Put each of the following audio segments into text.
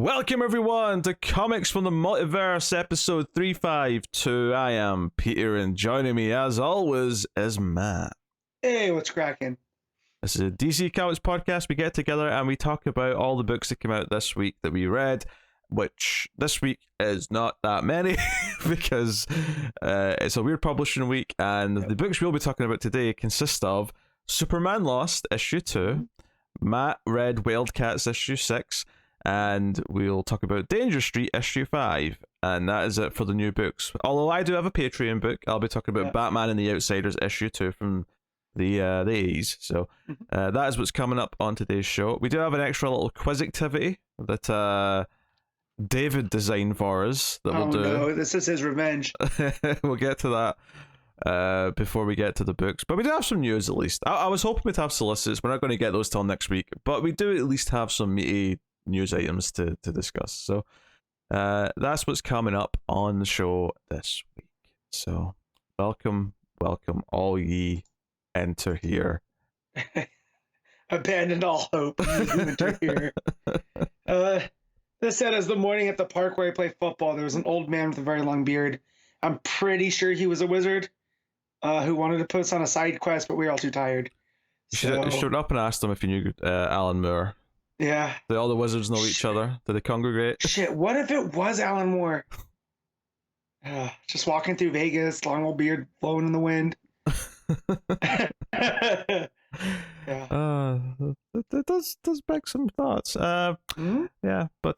Welcome everyone to Comics from the Multiverse, episode 352. I am Peter, and joining me as always is Matt. Hey, what's cracking? This is a DC Comics podcast. We get together and we talk about all the books that came out this week that we read, which this week is not that many because it's a weird publishing week, and the books we'll be talking about today consist of Superman Lost, issue 2, Matt read WildC.A.T.s, issue 6, and we'll talk about Danger Street, issue 5, and that is it for the new books. Although I do have a Patreon book, I'll be talking about Batman and the Outsiders, issue 2 from the 80s. So that is what's coming up on today's show. We do have an extra little quiz activity that David designed for us that we'll do. No, this is his revenge. We'll get to that before we get to the books, but we do have some news at least. I was hoping we'd have solicits. We're not going to get those till next week, but we do at least have some meaty news items to discuss. So that's what's coming up on the show this week. So welcome all ye enter here. Abandon all hope. Enter here. This said, as the morning at the park where I play football, there was an old man with a very long beard. I'm pretty sure he was a wizard who wanted to put us on a side quest, but we were all too tired. You showed up and asked him if you knew Alan Moore. Yeah. Do all the wizards know each other? Do they congregate? Shit, what if it was Alan Moore? Just walking through Vegas, long old beard blowing in the wind. That does beg some thoughts. Yeah, but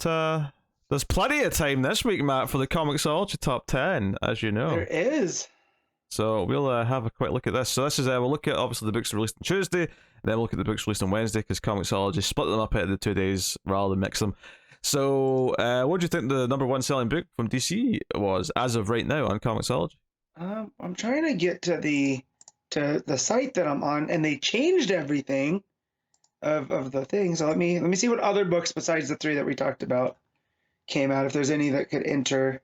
there's plenty of time this week, Matt, for the ComiXology top 10, as you know. There is. So we'll have a quick look at this. So this is we'll look at obviously the books released on Tuesday, then we'll look at the books released on Wednesday, because ComiXology split them up into the 2 days rather than mix them. So what do you think the number one selling book from DC was as of right now on ComiXology? I'm trying to get to the site that I'm on, and they changed everything of the thing. So let me see what other books besides the 3 that we talked about came out, if there's any that could enter.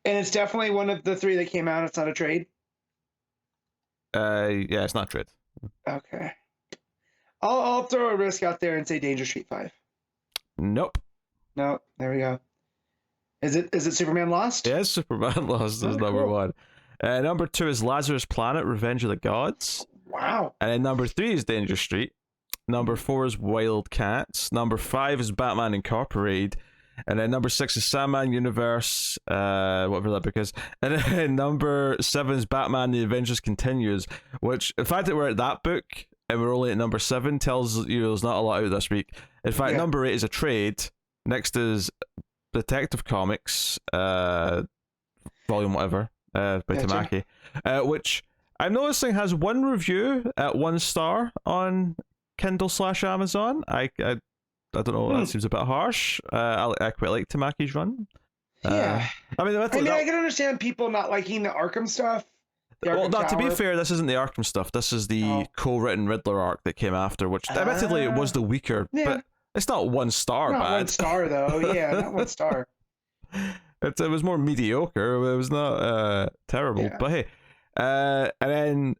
And it's definitely one of the 3 that came out. It's not a trade. Yeah, it's not a trade. Okay. I'll throw a risk out there and say Danger Street 5. Nope. No, there we go. Is it Superman Lost? Yeah, Superman Lost is number 1. Number 2 is Lazarus Planet, Revenge of the Gods. Wow. And then number 3 is Danger Street. Number 4 is WildC.A.T.s. Number 5 is Batman Incorporated. And then number 6 is Sandman Universe, whatever that book is. And then number 7 is Batman The Avengers Continues, which, the fact that we're at that book and we're only at number 7 tells you there's not a lot out this week. In fact, number 8 is a trade. Next is Detective Comics, volume whatever, by Tamaki, which I'm noticing has 1 review at 1 star on Kindle/Amazon. I don't know, that seems a bit harsh. I quite like Tamaki's run. Yeah. I can understand people not liking the Arkham stuff. Well, to be fair, this isn't the Arkham stuff. This is the co-written Riddler arc that came after, which admittedly it was the weaker, but it's not 1 star not bad. 1 star, though. Yeah, not 1 star. It was more mediocre. It was not terrible. Yeah. But hey, and then,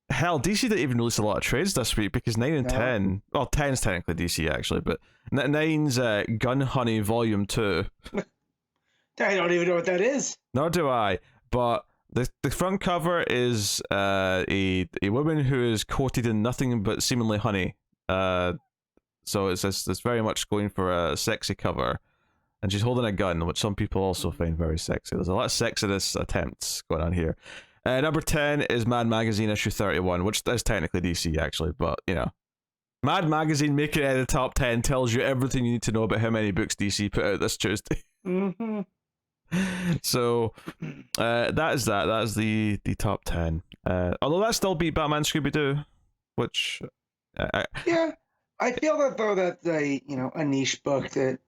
hell, DC didn't even release a lot of trades this week, because 9 and 10... Well, 10's technically DC, actually, but 9's Gun Honey Volume 2. I don't even know what that is. Nor do I, but the front cover is a woman who is coated in nothing but seemingly honey. So it's very much going for a sexy cover. And she's holding a gun, which some people also find very sexy. There's a lot of sexiness attempts going on here. Number 10 is Mad Magazine issue 31, which is technically DC, actually, but, you know. Mad Magazine making it out of the top 10 tells you everything you need to know about how many books DC put out this Tuesday. Mm-hmm. So, that is that. That is the top 10. Although that still beat Batman Scooby-Doo, which... yeah, I feel that, though, that's a niche book that,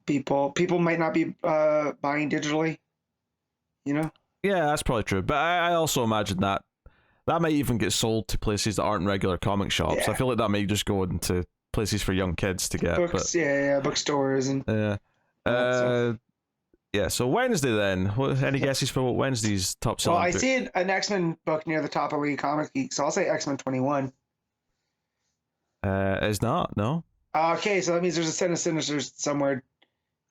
people might not be buying digitally, Yeah, that's probably true. But I also imagine that might even get sold to places that aren't regular comic shops. Yeah. I feel like that might just go into places for young kids to get. Books, bookstores and. Yeah. So Wednesday then. Any guesses for what Wednesday's top selling? Well, I see an X-Men book near the top of Comic Geek, so I'll say X-Men 21. Is not, no. Okay, so that means there's a Sin of Sinisters somewhere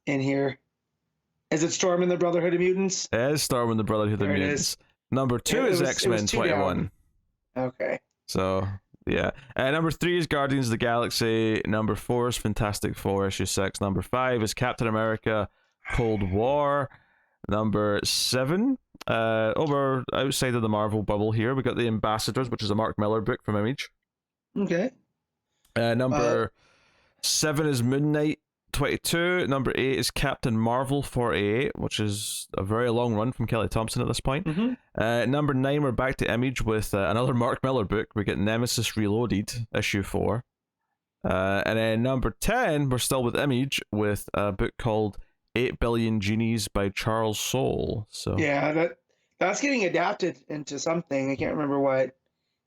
in here. Is it Storm and the Brotherhood of Mutants? It is Storm and the Brotherhood of There it Mutants. is. Number 2 is it was X-Men 2 down. 21. Okay. So, yeah. Number 3 is Guardians of the Galaxy. Number 4 is Fantastic Four issue 6. Number 5 is Captain America Cold War. Number 7, over outside of the Marvel bubble here, we got The Ambassadors, which is a Mark Millar book from Image. Okay. Number 7 is Moon Knight 22. Number 8 is Captain Marvel 48, which is a very long run from Kelly Thompson at this point. Number 9, we're back to Image with another Mark Millar book. We get Nemesis Reloaded, issue 4. And then number 10, we're still with Image with a book called 8 Billion Genies by Charles Soule. So yeah, that's getting adapted into something. I can't remember what,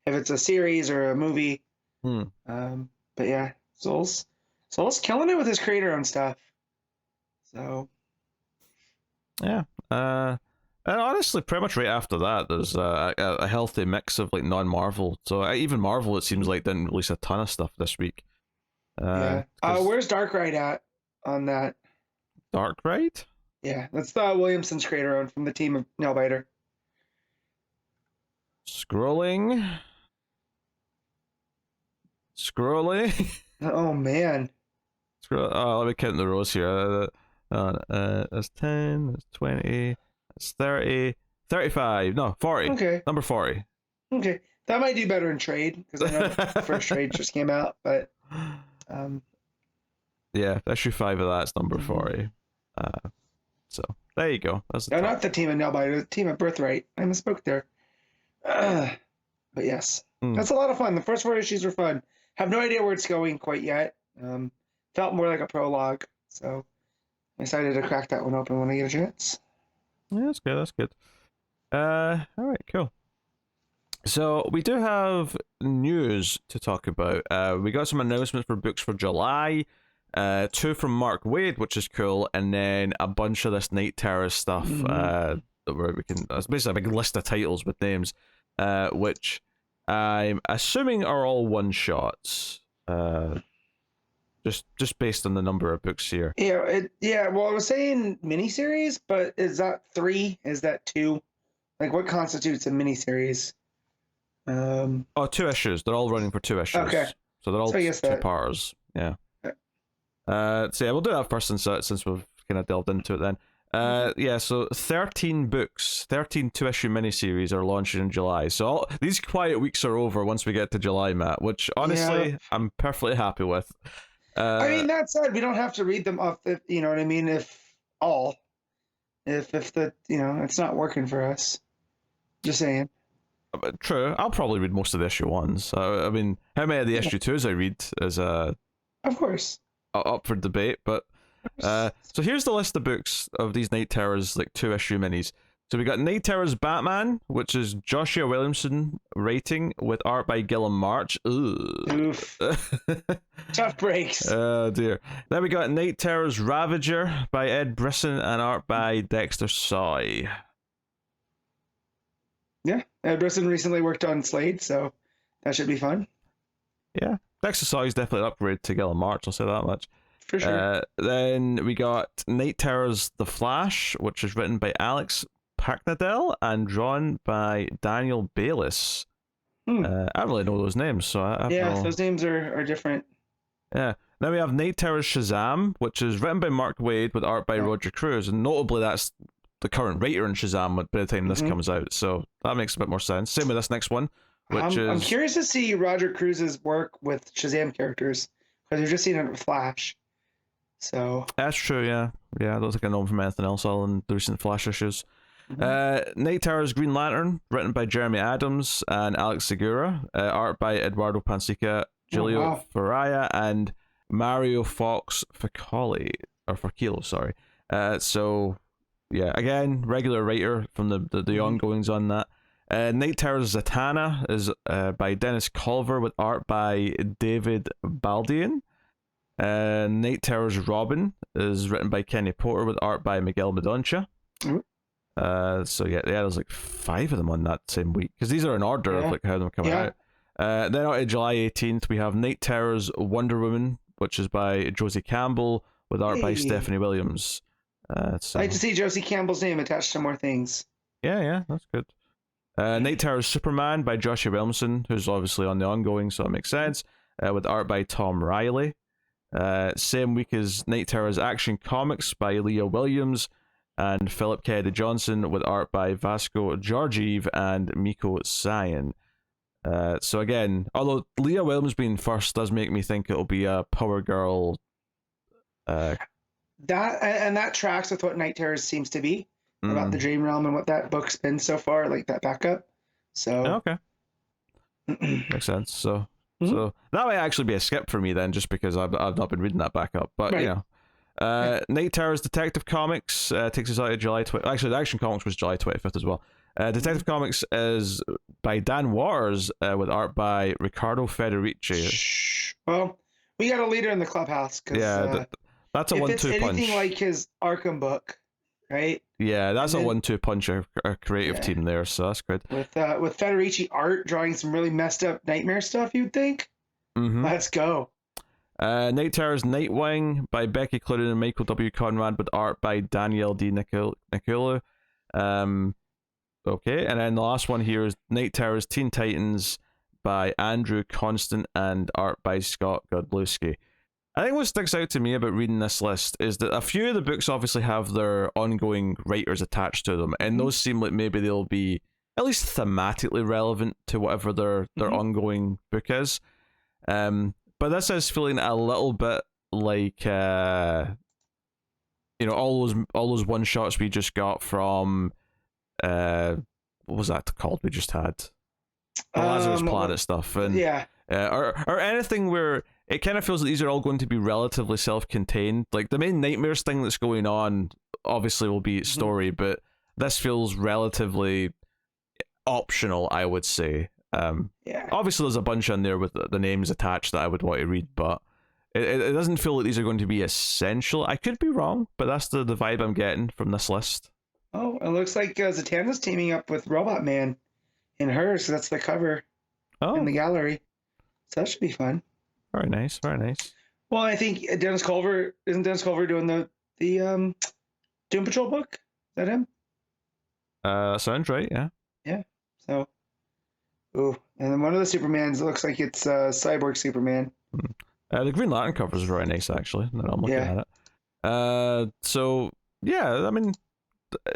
if it's a series or a movie. But yeah, Soule's killing it with his creator-owned stuff. So yeah, and honestly, pretty much right after that, there's a healthy mix of like non-Marvel. So even Marvel, it seems like, didn't release a ton of stuff this week. Yeah. Where's Darkrai at on that? Darkrai? Yeah, that's the Williamson's creator-owned from the team of Nailbiter. Scrolling. Oh man. Let me count the rows here. That's 10, that's 20, that's 30, 35, no, 40. Okay. Number 40. Okay. That might do better in trade, because I know the first trade just came out, but yeah, issue 5 of that's number 40. So there you go. That's no, not the team of Nailbiter, the team of Birthright. I misspoke there. But yes, that's a lot of fun. The first 4 issues were fun. Have no idea where it's going quite yet. Felt more like a prologue, so I decided to crack that one open when I get a chance. Yeah, that's good. That's good. All right, cool. So we do have news to talk about. We got some announcements for books for July. 2 from Mark Waid, which is cool, and then a bunch of this Night Terror stuff. Where we can, it's basically a big list of titles with names, which I'm assuming are all one shots. Just based on the number of books here. Yeah. Well, I was saying miniseries, but is that 3? Is that 2? Like, what constitutes a miniseries? 2 issues. They're all running for 2 issues. Okay. So they're all 2-parters. Yeah. So yeah, we'll do that first since we've kind of delved into it then. Yeah, so 13 books, 13 2-issue miniseries are launching in July. So these quiet weeks are over once we get to July, Matt, which honestly, I'm perfectly happy with. I mean, that said, we don't have to read them off, you know what I mean? If the, it's not working for us. Just saying. True, I'll probably read most of the issue 1s. I mean, how many of the issue 2s I read is of course up for debate, but so here's the list of books of these Night Terrors, like 2-issue minis. So we got Night Terrors Batman, which is Joshua Williamson writing with art by Gilliam March. Oof. Tough breaks. Oh dear. Then we got Night Terrors Ravager by Ed Brisson and art by Dexter Soy. Yeah, Ed Brisson recently worked on Slade, so that should be fun. Yeah, Dexter Soy is definitely an upgrade to Gilliam March, I'll say that much. For sure. Then we got Night Terrors The Flash, which is written by Alex Packnadel and drawn by Daniel Bayliss. I don't really know those names, so I know. Those names are different. Yeah. Then we have Night Terrors Shazam, which is written by Mark Waid with art by Roger Cruz, and notably that's the current writer in Shazam by the time this comes out, so that makes a bit more sense. Same with this next one, which I'm curious to see Roger Cruz's work with Shazam characters, because we've just seen it with Flash. So that's true, yeah. I don't think I know him from anything else other than the recent Flash issues. Night Terrors Green Lantern, written by Jeremy Adams and Alex Segura, art by Eduardo Pansica, Giulio Faraya, and Mario Fox Facchilo, sorry. So yeah, again, regular writer from the ongoings on that. Night Terrors Zatanna is by Dennis Culver with art by David Baldian. Night Terrors Robin is written by Kenny Porter with art by Miguel Medoncha. So yeah, there's like 5 of them on that same week, because these are in order of like how they're coming out. Then out of July 18th, we have Night Terrors Wonder Woman which is by Josie Campbell with art by Hey. Stephanie Williams. So I like to see Josie Campbell's name attached to more things. yeah, that's good. Night Terror's Superman by Joshua Williamson, who's obviously on the ongoing, so it makes sense. With art by Tom Riley. Same week as Night Terror's Action Comics by Leah Williams and Philip Kennedy Johnson, with art by Vasco Georgiev and Miko Sayan. So again, although Leah Williams being first does make me think it'll be a Power Girl. That tracks with what Night Terrors seems to be about the Dream Realm and what that book's been so far, like that backup. So okay, makes sense. So that might actually be a skip for me then, just because I've not been reading that backup. But right. you know, Night Terror's Detective Comics takes us out of July 20. Actually, the Action Comics was July 25th as well. Detective Comics is by Dan Waters with art by Riccardo Federici. Well, we got a leader in the clubhouse. Yeah, that's a 1-2 punch. If it's anything like his Arkham book, right? Yeah, that's a 1-2 punch. Our creative team there, so that's good. With Federici art drawing some really messed up nightmare stuff, you'd think. Let's go. Night Terror's Nightwing by Becky Cloonan and Michael W. Conrad with art by Danielle D. Nicola. Okay, and then the last one here is Night Terror's Teen Titans by Andrew Constant and art by Scott Godlewski. I think what sticks out to me about reading this list is that a few of the books obviously have their ongoing writers attached to them, and those seem like maybe they'll be at least thematically relevant to whatever their ongoing book is. But this is feeling a little bit like all those one shots we just got from what was that called we just had? The Lazarus Planet stuff, and or anything where it kind of feels like these are all going to be relatively self-contained. Like the main Nightmares thing that's going on obviously will be story, but this feels relatively optional, I would say. Obviously there's a bunch in there with the names attached that I would want to read, but it doesn't feel like these are going to be essential. I could be wrong, but that's the vibe I'm getting from this list. Oh, it looks like Zatanna's teaming up with Robot Man in her, so that's the cover in the gallery. So that should be fun. Very nice, very nice. Well, I think isn't Dennis Culver doing the Doom Patrol book? Is that him? Sounds right, yeah. Yeah. So, and then one of the Supermans looks like it's Cyborg Superman. The Green Lantern cover is very nice, actually. Now I'm looking at it. So yeah, I mean,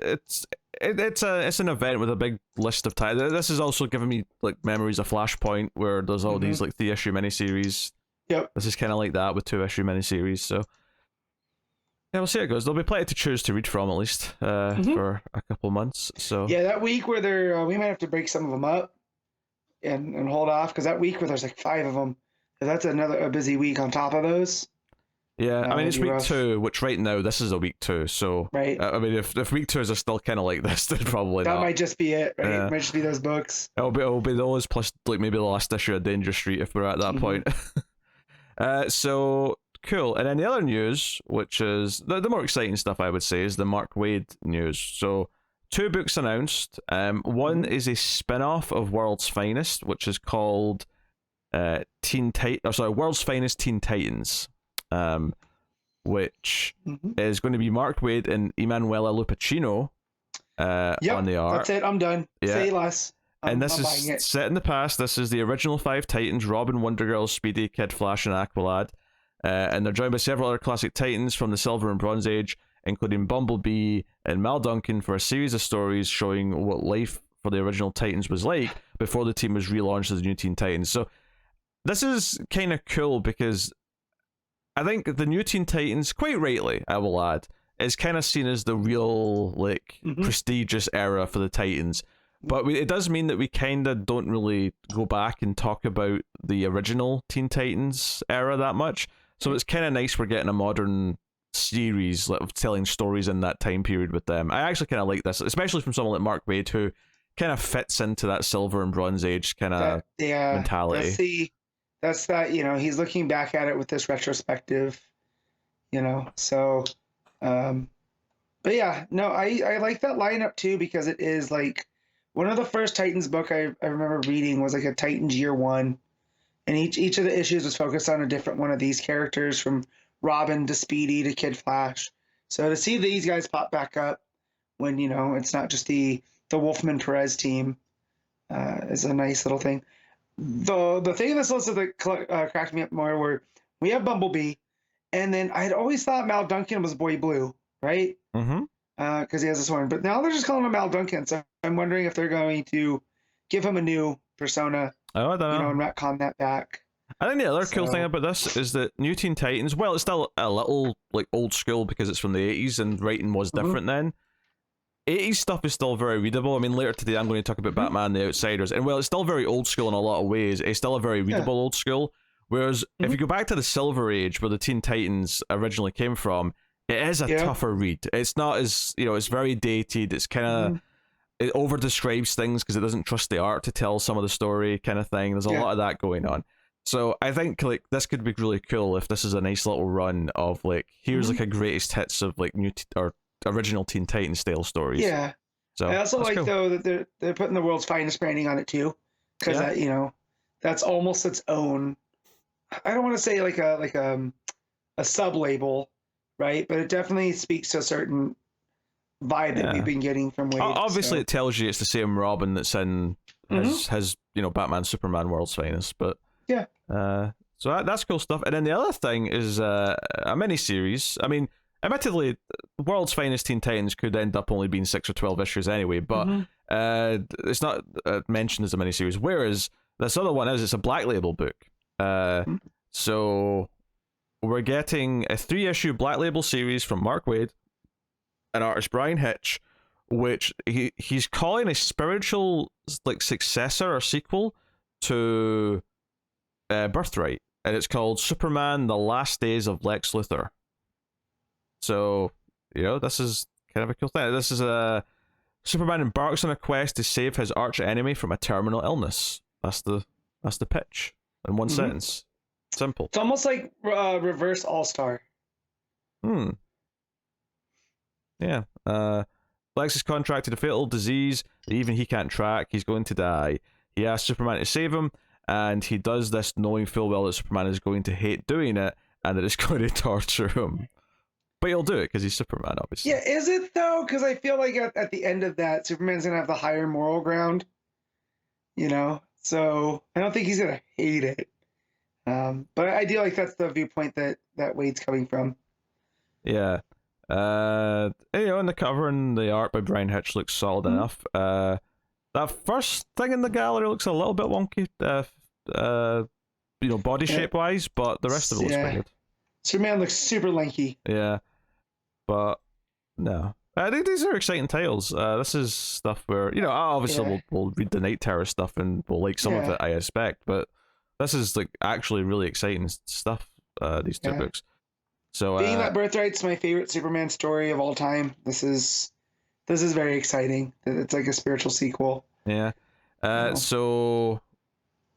it's an event with a big list of titles. This is also giving me like memories of Flashpoint, where there's all these like 3-issue miniseries. Yep. This is kind of like that with 2-issue miniseries. So yeah, we'll see how it goes. There'll be plenty to choose to read from at least for a couple months. So yeah, that week where they're we might have to break some of them up and hold off, because that week where there's like 5 of them, that's a busy week on top of those. Yeah, I mean, it's week 2, which right now, this is a week 2, so... Right. I mean, if week 2s are still kind of like this, then probably that not. That might just be it, right? It might just be those books. It'll be those, plus like maybe the last issue of Danger Street, if we're at that point. So, cool. And then the other news, which is... The more exciting stuff, I would say, is the Mark Waid news. So, 2 books announced. One is a spin-off of World's Finest, which is called World's Finest Teen Titans. Which is going to be Mark Waid and Emanuela Lupacchino on the art. That's it. I'm done. Say less. And this is set in the past. This is the original 5 Titans: Robin, Wonder Girl, Speedy, Kid Flash, and Aqualad. And they're joined by several other classic Titans from the Silver and Bronze Age, including Bumblebee and Mal Duncan, for a series of stories showing what life for the original Titans was like before the team was relaunched as the New Teen Titans. So this is kind of cool because I think the New Teen Titans, quite rightly, I will add, is kind of seen as the real, like, prestigious era for the Titans. But it does mean that we kind of don't really go back and talk about the original Teen Titans era that much. So it's kind of nice we're getting a modern series of telling stories in that time period with them. I actually kind of like this, especially from someone like Mark Waid, who kind of fits into that Silver and Bronze Age kind of mentality. That's that, he's looking back at it with this retrospective, so, but yeah, no, I like that lineup too, because it is like one of the first Titans book I remember reading was like a Titans Year 1, and each of the issues was focused on a different one of these characters, from Robin to Speedy to Kid Flash. So to see these guys pop back up when it's not just the Wolfman Perez team is a nice little thing. The thing in this list that cracked me up more were we have Bumblebee, and then I had always thought Mal Duncan was Boy Blue, right? Mm-hmm. Because he has this one, but now they're just calling him Mal Duncan. So I'm wondering if they're going to give him a new persona, Oh, I don't know. And retcon that back. I think the other cool thing about this is that New Teen Titans, well, it's still a little like old school because it's from the 80s and writing was different then. 80s stuff is still very readable. I mean, later today I'm going to talk about Batman the Outsiders, and well, it's still very old school in a lot of ways. It's still a very readable old school. Whereas if you go back to the Silver Age, where the Teen Titans originally came from, it is a tougher read. It's not as, it's very dated. It's kind of, it over describes things because it doesn't trust the art to tell some of the story kind of thing. There's a lot of that going on. So I think like this could be really cool if this is a nice little run of like, here's like a greatest hits of like or original Teen Titans style stories. Yeah. So I also like though that they're putting the world's finest branding on it too, because that that's almost its own. I don't want to say like a sub label, right? But it definitely speaks to a certain vibe that we've been getting from Wade. Obviously, it tells you it's the same Robin that's in his Batman Superman World's Finest, but so that's cool stuff. And then the other thing is a mini-series. I mean, admittedly, World's Finest Teen Titans could end up only being 6 or 12 issues anyway, but it's not mentioned as a mini-series. Whereas this other one it's a Black Label book. So we're getting a 3-issue Black Label series from Mark Waid and artist Brian Hitch, which he's calling a spiritual like successor or sequel to Birthright, and it's called Superman: The Last Days of Lex Luthor. So this is kind of a cool thing. This is Superman embarks on a quest to save his arch enemy from a terminal illness. That's the pitch in one sentence. Simple. It's almost like reverse All-Star. Yeah. Lex is contracted a fatal disease that even he can't track. He's going to die. He asks Superman to save him, and he does this knowing full well that Superman is going to hate doing it and that it's going to torture him. But he'll do it because he's Superman, obviously. Yeah, is it though? Because I feel like at the end of that, Superman's going to have the higher moral ground. So I don't think he's going to hate it. But I do like that's the viewpoint that Wade's coming from. Yeah. And the cover and the art by Brian Hitch looks solid enough. That first thing in the gallery looks a little bit wonky, body shape wise, but the rest of it looks pretty good. Superman looks super lanky. Yeah, but no, I think these are exciting titles. This is stuff where obviously we'll read the Night Terror stuff and we'll like some of it, I expect, but this is like actually really exciting stuff. These two books. So being that Birthright's my favorite Superman story of all time, this is very exciting. It's like a spiritual sequel. Yeah. So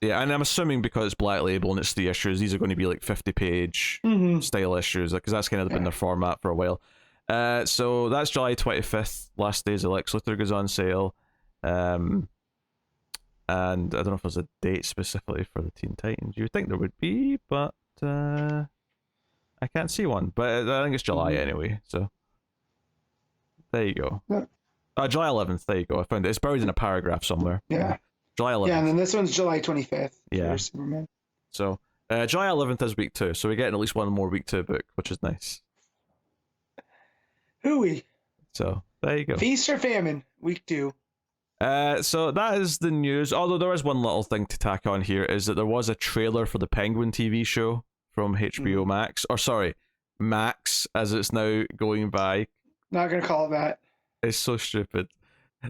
yeah, and I'm assuming because it's Black Label and it's 3 issues, these are going to be like 50-page style issues, because that's kind of been their format for a while. So that's July 25th. Last Days of Lex Luthor goes on sale. And I don't know if there's a date specifically for the Teen Titans. You would think there would be, but I can't see one. But I think it's July anyway, so there you go. July 11th, there you go. I found it. It's buried in a paragraph somewhere. Yeah. July 11th. Yeah, and then this one's July 25th. Yeah. For Superman. So, July 11th is week 2, so we're getting at least one more week 2 book, which is nice. Hooey. So, there you go. Feast or famine, week 2. So that is the news. Although there is one little thing to tack on here, is that there was a trailer for the Penguin TV show from HBO Max. Or sorry, Max, as it's now going by. Not going to call it that. It's so stupid.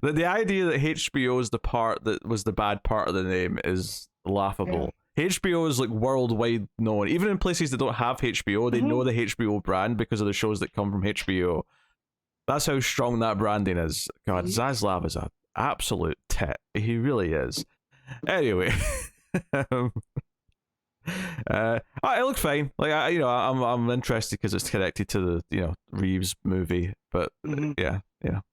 The idea that HBO is the part that was the bad part of the name is laughable. Yeah. HBO is like worldwide known. Even in places that don't have HBO, they know the HBO brand because of the shows that come from HBO. That's how strong that branding is. God, Zaslav is an absolute tit. He really is. Anyway. It looked fine. Like I'm interested because it's connected to the Reeves movie, but yeah,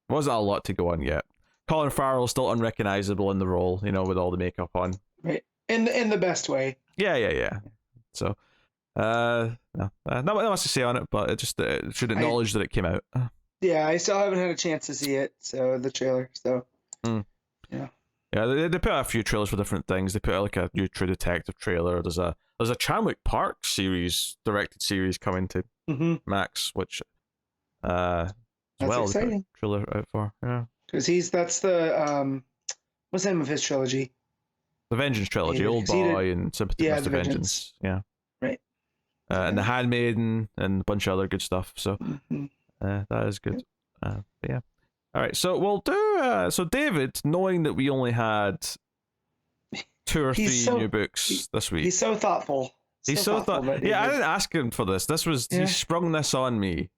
wasn't a lot to go on yet. Colin Farrell's still unrecognizable in the role, with all the makeup on. Right. in the best way. Yeah. So, no, not much to say on it, but it just should acknowledge that it came out. Yeah, I still haven't had a chance to see it. So the trailer. So, yeah. Yeah, they put out a few trailers for different things. They put out like a new True Detective trailer. There's a Chanwick Park directed series coming to Max, which that's exciting. Trailer out for, yeah. Because that's the what's the name of his trilogy? The Vengeance trilogy, Old Boy and Sympathy for Mr. Vengeance. Yeah. Right. And The Handmaiden and a bunch of other good stuff. So that is good. Yeah. All right. So we'll do. So David, knowing that we only had 2 or 3 new books this week, he's so thoughtful. He's so thoughtful. Yeah, I didn't ask him for this. He sprung this on me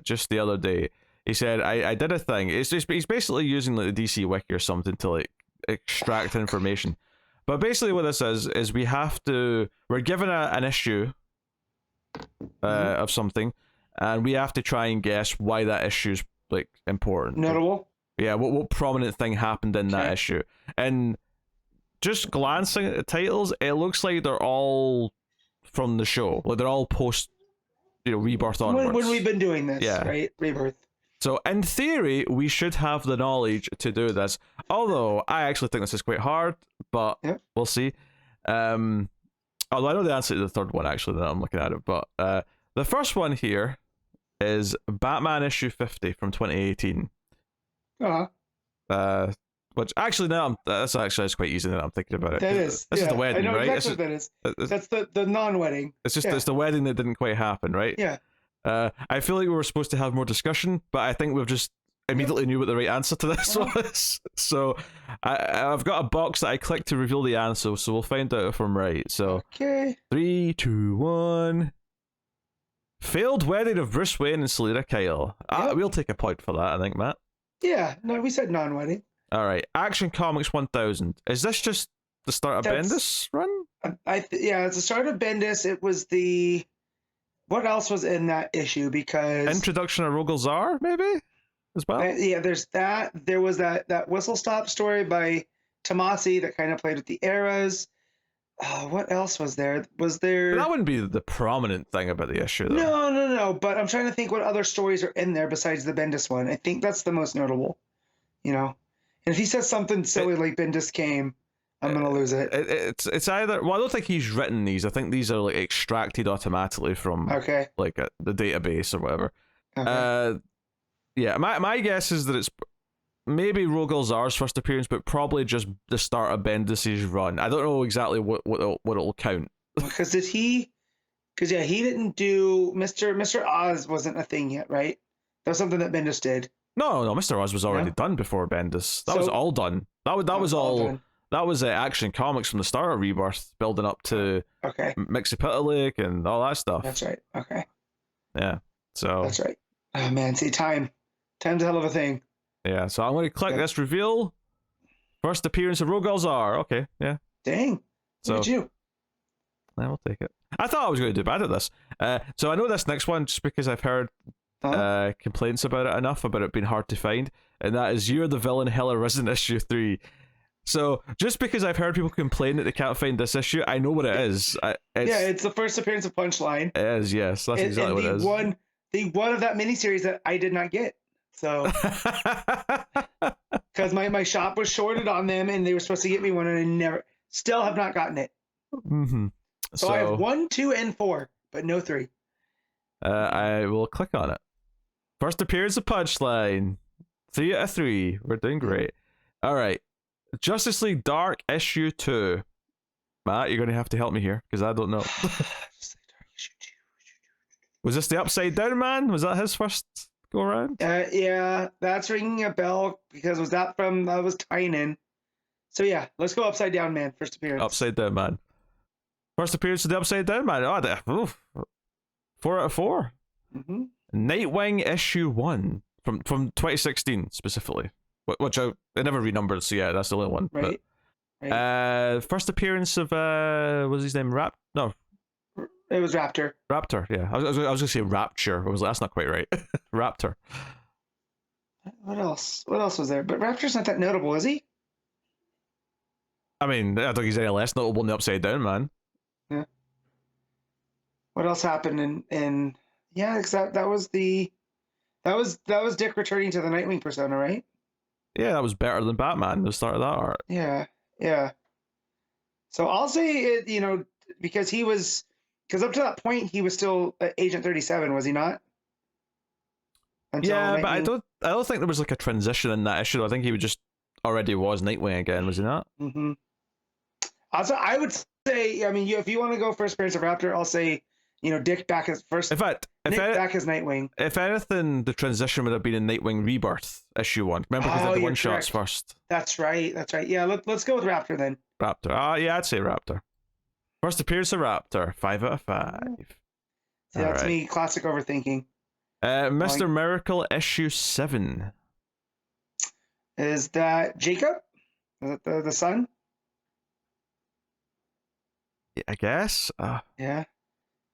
just the other day. He said I did a thing. He's basically using like the DC wiki or something to like extract information. But basically what this is we're given an issue of something, and we have to try and guess why that issue's like important. Notable? Yeah, what prominent thing happened in that issue. And just glancing at the titles, it looks like they're all from the show. Like they're all post Rebirth onwards. When we've been doing this, right? Rebirth. So in theory, we should have the knowledge to do this. Although I actually think this is quite hard, but we'll see. Although I know the answer to the third one actually, that I'm looking at it. But the first one here is Batman issue 50 from 2018. Which actually now that's quite easy now I'm thinking about it. This is the wedding, I know right? Exactly what that is. That's the non-wedding. It's just it's the wedding that didn't quite happen, right? Yeah. I feel like we were supposed to have more discussion, but I think we've just immediately knew what the right answer to this was. So I've got a box that I clicked to reveal the answer, so we'll find out if I'm right. So 3, 2, 1. Failed wedding of Bruce Wayne and Selina Kyle. We'll take a point for that, I think, Matt. Yeah, no, we said non-wedding. All right, Action Comics 1000. Is this just the start of Bendis run? It's the start of Bendis. It was what else was in that issue? Because introduction of Rogol Zaar, maybe, as well. There's that. There was that Whistle Stop story by Tomasi that kind of played with the eras. What else was there? But that wouldn't be the prominent thing about the issue, though. No. But I'm trying to think what other stories are in there besides the Bendis one. I think that's the most notable. And if he says something silly like Bendis came, I'm gonna lose it. It's either. Well, I don't think he's written these. I think these are like extracted automatically from like the database or whatever. My guess is that it's maybe Rogol Zaar's first appearance, but probably just the start of Bendis' run. I don't know exactly what it'll count. Because he didn't do Mr. Oz wasn't a thing yet, right? That was something that Bendis did. No, Mr. Oz was already done before Bendis. That was all done. That was all done. That was Action Comics from the start of Rebirth, building up to Mxyzptlk and all that stuff. That's right. Okay. Yeah. So. That's right. Oh man, see, time's a hell of a thing. Yeah. So I'm going to click this reveal. First appearance of Rogol Zaar. Okay. Yeah. Dang. Look at you. I will take it. I thought I was going to do bad at this. So I know this next one just because I've heard complaints about it enough about it being hard to find, and that is You're the Villain, Hell Arisen issue 3. So just because I've heard people complain that they can't find this issue, I know what it is. It's the first appearance of Punchline. It is, yes. That's exactly what it is. The one of that miniseries that I did not get. So, because my shop was shorted on them, and they were supposed to get me one, and I still have not gotten it. Mm-hmm. So I have 1, 2, and 4, but no 3. I will click on it. First appearance of Punchline. 3 out of 3. We're doing great. All right. Justice League Dark issue 2. Matt, you're going to have to help me here because I don't know. Was this the Upside Down Man? Was that his first go around? Yeah, that's ringing a bell because that was Tynan. So yeah, let's go Upside Down Man, first appearance. Upside Down Man. First appearance of the Upside Down Man. 4 out of 4. Mm-hmm. Nightwing issue 1 from 2016 specifically. Which I never renumbered, so yeah, that's the only one. Right. But, right. First appearance of was his name No, it was Raptor. Raptor, yeah. I was gonna say Rapture. I was like, that's not quite right. Raptor. What else? What else was there? But Raptor's not that notable, is he? I mean, I don't think he's any less notable in the Upside Down Man. Yeah. What else happened in yeah, because that was Dick returning to the Nightwing persona, right? Yeah, that was better than Batman, the start of that arc. Yeah, yeah. So I'll say it, because up to that point he was still Agent 37, was he not? Until Yeah, Nightwing... but I don't think there was like a transition in that issue. I think he would just already was Nightwing again, was he not? Mm-hmm. Also, I would say, I mean, if you want to go first appearance of Raptor, I'll say, Dick back as first. In fact, back as Nightwing. If anything, the transition would have been in Nightwing Rebirth issue 1. Remember, because they had the one shots first. That's right. Yeah, let's go with Raptor then. Raptor. Yeah, I'd say Raptor. First appearance of Raptor, 5 out of 5. See, that's me, classic overthinking. Mr. Miracle issue 7. Is that Jacob? Is that the son? Yeah, I guess. Yeah.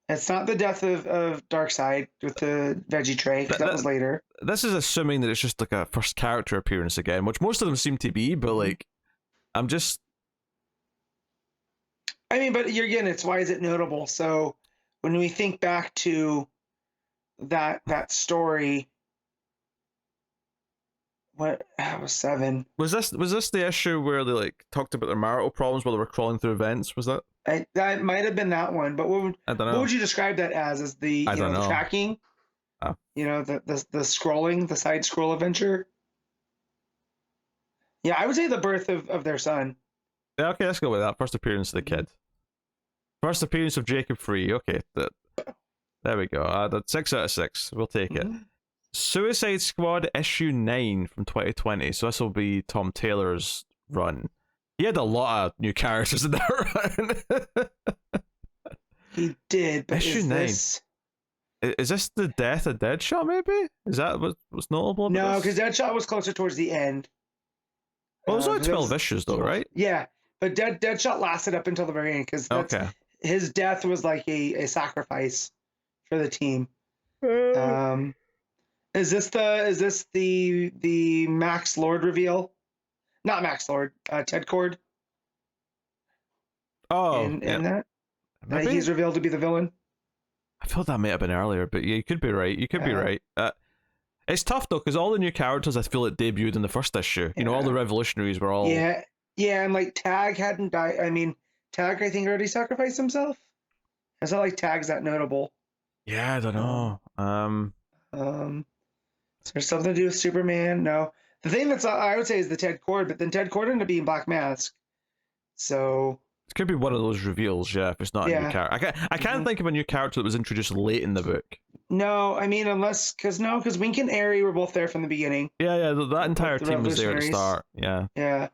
It's not the death of Darkseid with the veggie tray, because that was later. This is assuming that it's just like a first character appearance again, which most of them seem to be, but like, I'm just... I mean, but again, it's why is it notable? So when we think back to that story, what was 7? Was this the issue where they like talked about their marital problems while they were crawling through vents? Was that? That might have been that one, but what would you describe that as? As the the tracking? Oh. The scrolling, the side scroll adventure. Yeah, I would say the birth of their son. Yeah, okay, let's go with that. First appearance of the kid. First appearance of Jacob Free. Okay, there we go. That's 6 out of 6. We'll take it. Suicide Squad issue 9 from 2020. So this will be Tom Taylor's run. He had a lot of new characters in that run. He did, but issue 9. Is this the death of Deadshot, maybe? Is that what's notable about No, because Deadshot was closer towards the end. Well, it was only 12 issues, though, right? Yeah, but Deadshot lasted up until the very end, because his death was like a sacrifice for the team. Is this the Max Lord reveal? Not Max Lord, Ted Cord. Oh, in that he's revealed to be the villain. I feel that might have been earlier, but yeah, you could be right. You could be right. It's tough though, because all the new characters I feel it debuted in the first issue. You know, all the revolutionaries were all yeah, and like Tag hadn't died. I mean, Tag I think already sacrificed himself. It's not like Tag's that notable. Yeah, I don't know. Is there something to do with Superman? No. The thing that's I would say is the Ted Cord, but then Ted Cord ended up being Black Mask. So it could be one of those reveals, yeah, if it's not a new character. I can't think of a new character that was introduced late in the book. No, I mean, because Wink and Airy were both there from the beginning. Yeah, that entire team was there at the start. Yeah. Yeah.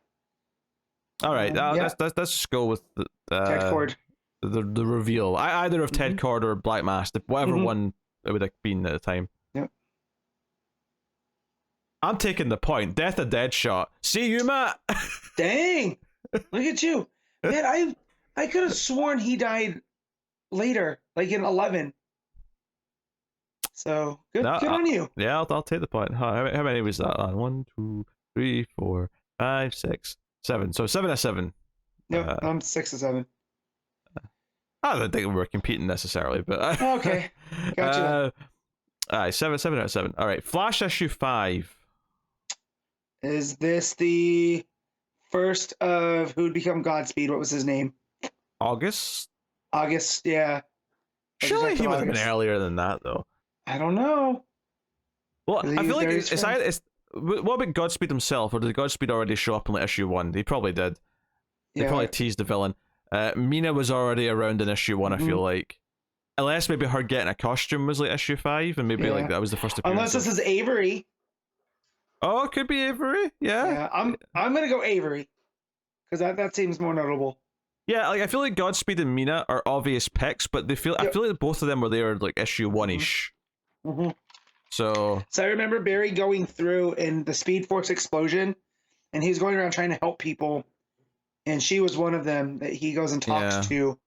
All right, let's just go with the Ted Cord. The reveal. Either of Ted Cord or Black Mask, whatever one it would have been at the time. Yep. I'm taking the point. Death of Deadshot. See you, Matt. Dang! Look at you, man. I could have sworn he died later, like in 11. So good on you. Yeah, I'll take the point. How many was that on? 1, 2, 3, 4, 5, 6, 7. So 7 out of 7. Yep, I'm 6 or 7. I don't think we were competing necessarily, but okay, gotcha. All right, 7 out of 7. All right, Flash issue 5. Is this the first of who'd become Godspeed? What was his name? August, yeah. Surely he would have been earlier than that, though. I don't know. Well, I feel like it's what about Godspeed himself, or did Godspeed already show up in like issue 1? He probably did. They probably teased the villain. Mina was already around in issue 1, I feel like. Unless maybe her getting a costume was like issue 5, and maybe like that was the first appearance. Unless this is Avery. Oh, it could be Avery. Yeah. I'm gonna go Avery, because that seems more notable. Yeah, like I feel like Godspeed and Mina are obvious picks, but I feel like both of them were there like issue 1-ish. So I remember Barry going through in the Speed Force explosion, and he was going around trying to help people, and she was one of them that he goes and talks to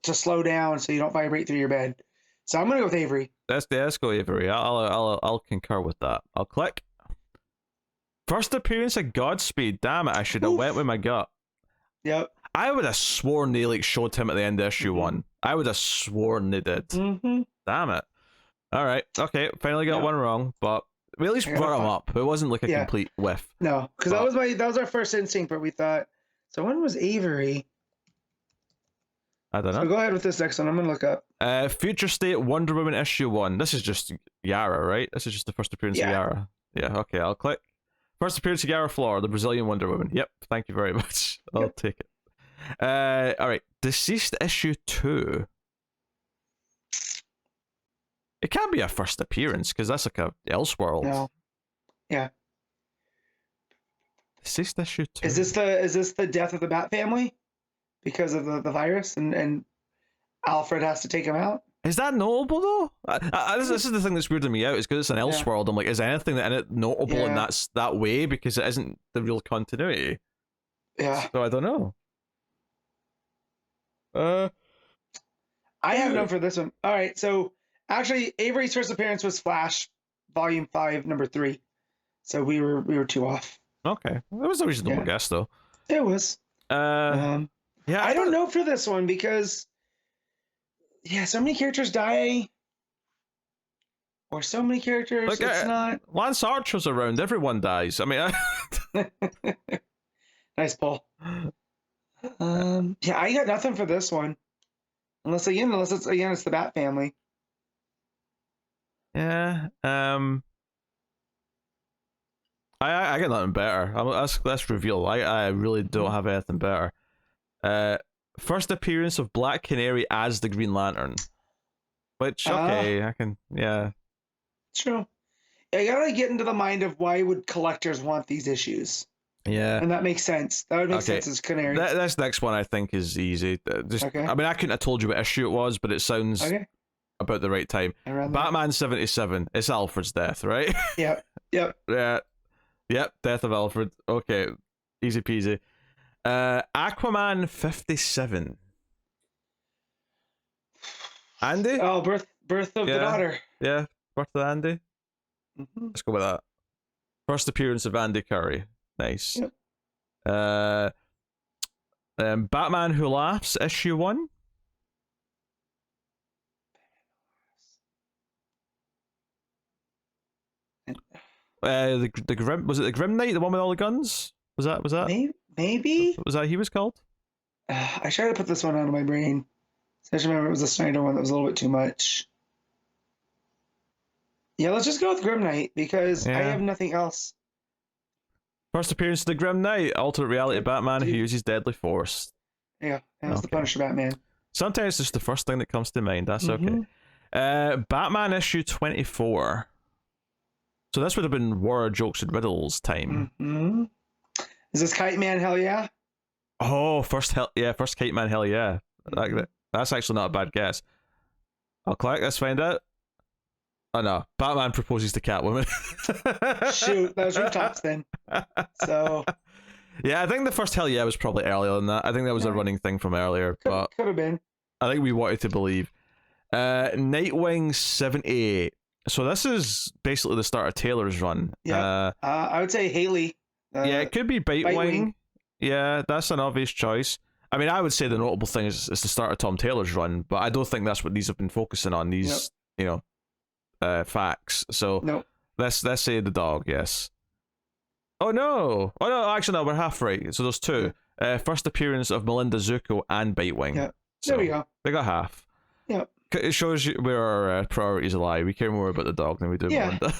slow down so you don't vibrate through your bed. So I'm gonna go with Avery. Let's go Avery. I'll concur with that. I'll click. First appearance of Godspeed. Damn it! I should have went with my gut. Yep. I would have sworn they like showed him at the end of issue 1. I would have sworn they did. Damn it. All right. Okay. Finally got one wrong, but we at least brought him up. It wasn't like a complete whiff. No, because that was our first instinct, but we thought. So when was Avery? I don't know. So go ahead with this next one. I'm gonna look up. Future State Wonder Woman issue 1. This is just Yara, right? This is just the first appearance of Yara. Yeah. Okay. I'll click. First appearance of Yara Flor, the Brazilian Wonder Woman. Yep. Thank you very much. I'll take it. All right. Deceased issue 2. It can't be a first appearance because that's like a Elseworld. No. Yeah. Deceased issue 2. Is this the death of the Bat family because of the virus and Alfred has to take him out? Is that notable though? This is the thing that's weirding me out. Is because it's an Elseworld. I'm like, is anything in it notable in that way? Because it isn't the real continuity. Yeah. So I don't know. I have none for this one. All right, so actually, Avery's first appearance was Flash, Volume 5, Number 3. So we were 2 off. Okay, that was a reasonable guess, though. It was. Yeah, I don't know for this one because, so many characters die, or so many characters. Like, it's not. Lance Archer's around. Everyone dies. I mean, nice pull. I got nothing for this one, unless it's the Bat family. Yeah. I got nothing better. Let's reveal. I really don't have anything better. First appearance of Black Canary as the Green Lantern. Which I can True. I gotta get into the mind of why would collectors want these issues. Yeah. And that makes sense. That would make sense as Canary. This next one I think is easy. I mean, I couldn't have told you what issue it was, but it sounds about the right time. Batman 77. It's Alfred's death, right? Yep. Yeah. Yep, death of Alfred. Okay, easy peasy. Aquaman 57. Andy? Oh, birth of the daughter. Yeah, birth of Andy. Let's go with that. First appearance of Andy Curry. Nice. Yep. Batman Who Laughs, issue 1. The Grim, was it the Grim Knight, the one with all the guns? Was that maybe? Was that he was called? I tried to put this one out of my brain. I just remember it was a Snyder one that was a little bit too much. Yeah, let's just go with Grim Knight because I have nothing else. First appearance of the Grim Knight, alternate reality Batman who uses deadly force. Yeah, that's the Punisher Batman. Sometimes it's just the first thing that comes to mind. That's okay. Batman issue 24. So this would have been War, Jokes, and Riddles time. Is this Kite Man? Hell yeah! Oh, first Kite Man, hell yeah! That's actually not a bad guess. I'll click. Let's find out. Oh no, Batman proposes to Catwoman. Shoot, that was rooftops then. So. Yeah, I think the first hell yeah was probably earlier than that. I think that was a running thing from earlier, but could have been. I think we wanted to believe. Nightwing 78. So this is basically the start of Taylor's run. Yeah, I would say Haley. Yeah, it could be Bitewing. Yeah, that's an obvious choice. I mean, I would say the notable thing is the start of Tom Taylor's run, but I don't think that's what these have been focusing on. These, facts. So let's say the dog. Yes. Oh no! Actually no, we're half right. So there's 2. First appearance of Melinda Zuko and Bitewing. Yeah. So there we go. We got half. Yeah. It shows you where our priorities lie. We care more about the dog than we do Melinda.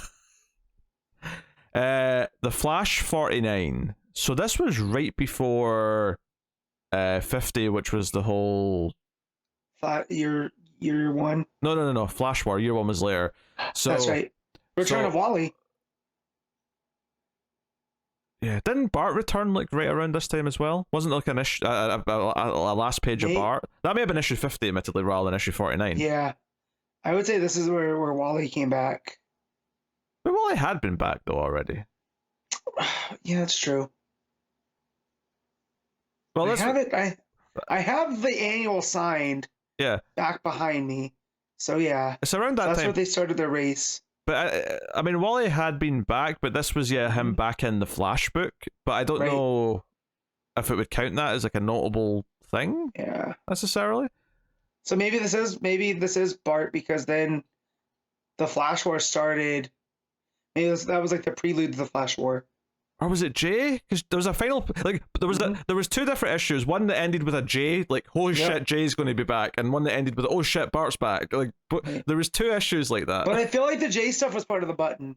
The Flash 49. So this was right before 50, which was the whole year 1. No. Flash War, year 1 was later. So that's right. Return of Wally. Yeah, didn't Bart return like right around this time as well? Wasn't like an issue, a last page of Bart? That may have been issue 50, admittedly, rather than issue 49. Yeah, I would say this is where Wally came back. But Wally had been back though already. Yeah, that's true. Well, I have the annual signed. Yeah. Back behind me, so yeah. It's around that time. That's where they started their race. But I mean, Wally had been back, but this was him back in the Flash book. But I don't know. if it would count that as like a notable thing Yeah. necessarily. So maybe this is Bart, because then the Flash War started. Maybe that was like the prelude to the Flash War. Or was it J? Because there was a final, like there was two different issues. One that ended with a J, like holy shit, Jay's going to be back, and one that ended with oh shit, Bart's back. Like, but there was two issues like that. But I feel like the J stuff was part of the button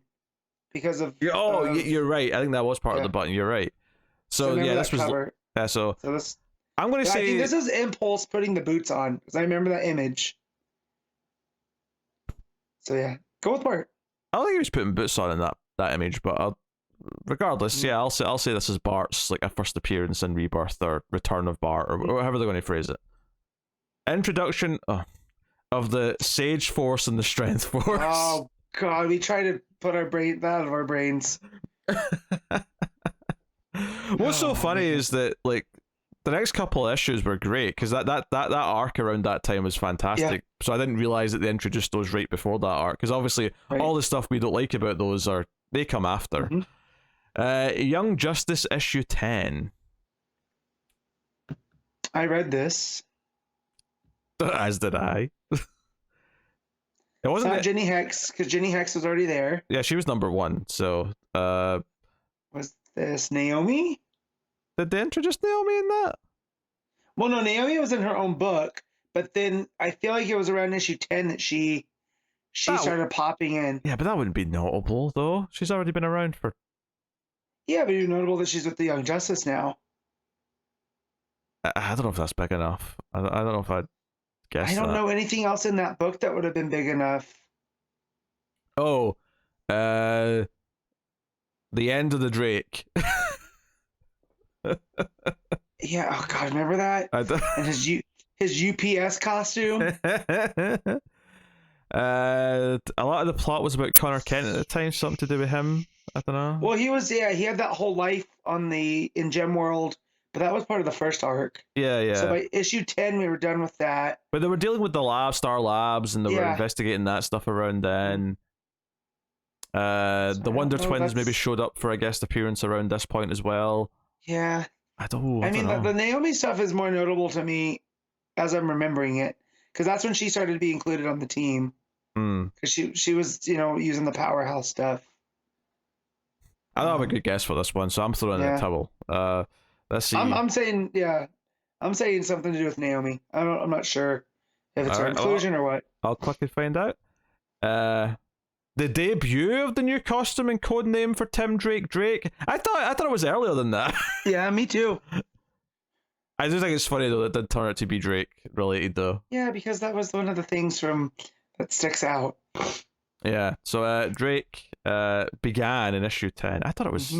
because of. You're right. I think that was part of the button. You're right. So yeah, this was cover. so this. I'm going to say I think this is Impulse putting the boots on, because I remember that image. So yeah, go with Bart. I don't think he was putting boots on in that image, but regardless, I'll say this is Bart's like a first appearance in Rebirth or Return of Bart or however they're going to phrase it. Introduction of the Sage Force and the Strength Force. Oh god, we try to put our brain out of our brains. What's so funny is that like the next couple of issues were great, because that arc around that time was fantastic. Yeah. So I didn't realize that they introduced those right before that arc, because obviously all the stuff we don't like about those they come after. Young Justice issue 10. I read this. As did I. It wasn't not Jenny Hex, because Jenny Hex was already there. Yeah, she was number 1. So was this Naomi? Did they introduce Naomi in that? Well, no, Naomi was in her own book, but then I feel like it was around issue 10 that she started popping in. Yeah, but that wouldn't be notable, though. She's already been around for... Yeah, but it's notable that she's with the Young Justice now. I don't know if that's big enough. I don't know if I'd guess I don't know anything else in that book that would have been big enough. Oh, the end of the Drake. Yeah, oh god, remember that? And his UPS costume. A lot of the plot was about Connor Kent at the time, something to do with him. I don't know. Well, he had that whole life in Gem World, but that was part of the first arc. Yeah. So by issue 10, we were done with that. But they were dealing with the Star Labs, and they were investigating that stuff around then. The Wonder Twins maybe showed up for a guest appearance around this point as well. Yeah. I don't know. The Naomi stuff is more notable to me as I'm remembering it, because that's when she started to be included on the team. Because she was, using the powerhouse stuff. I don't have a good guess for this one, so I'm throwing in the towel. Let's see. I'm saying something to do with Naomi. I'm not sure if it's her inclusion or what. I'll quickly find out. The debut of the new costume and code name for Tim Drake. I thought it was earlier than that. Yeah, me too. I do think it's funny though that it did turn out to be Drake related though. Yeah, because that was one of the things that sticks out. Yeah, so Drake began in issue 10. I thought it was...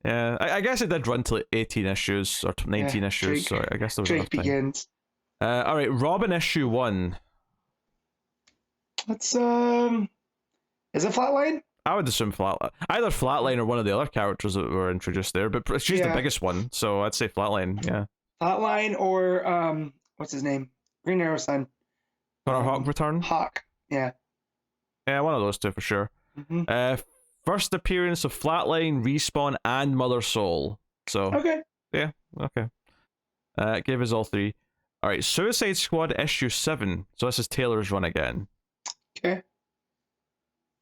Yeah, I guess it did run to like 18 issues or 19 issues, so I guess there was Drake begins. Alright, Robin issue 1. Let's, is it Flatline? I would assume Flatline. Either Flatline or one of the other characters that were introduced there, but she's the biggest one, so I'd say Flatline, yeah. Flatline or, what's his name? Green Arrow son. Connor Hawk return? Hawk, yeah. Yeah, one of those two for sure. First appearance of Flatline, Respawn, and Mother Soul. So okay. Yeah, okay. Gave us all 3. Alright, Suicide Squad issue 7. So this is Taylor's run again. Okay.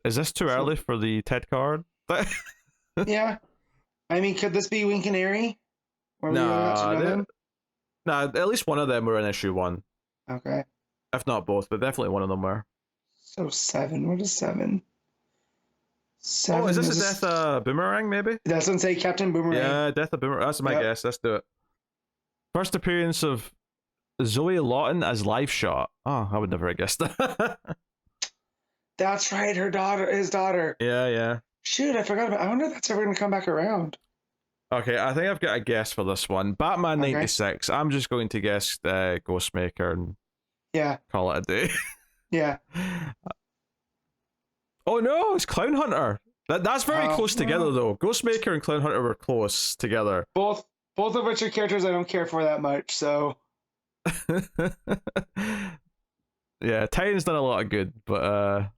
Is this too early for the Ted card? Yeah. I mean, could this be Wing Canary? No, at least one of them were in issue 1. Okay. If not both, but definitely one of them were. So 7. What is 7? 7 is this a Death of Boomerang, maybe? That's what I'm saying, Captain Boomerang. Yeah, Death of Boomerang. That's my guess. Let's do it. First appearance of Zoe Lawton as Live Shot. Oh, I would never have guessed that. That's right, his daughter. Yeah. Shoot, I forgot about it. I wonder if that's ever going to come back around. Okay, I think I've got a guess for this one. Batman 96. I'm just going to guess Ghostmaker and call it a day. Yeah. Oh no, it's Clown Hunter. That's very close together though. Ghostmaker and Clown Hunter were close together. Both of which are characters I don't care for that much, so. Yeah, Titan's done a lot of good, but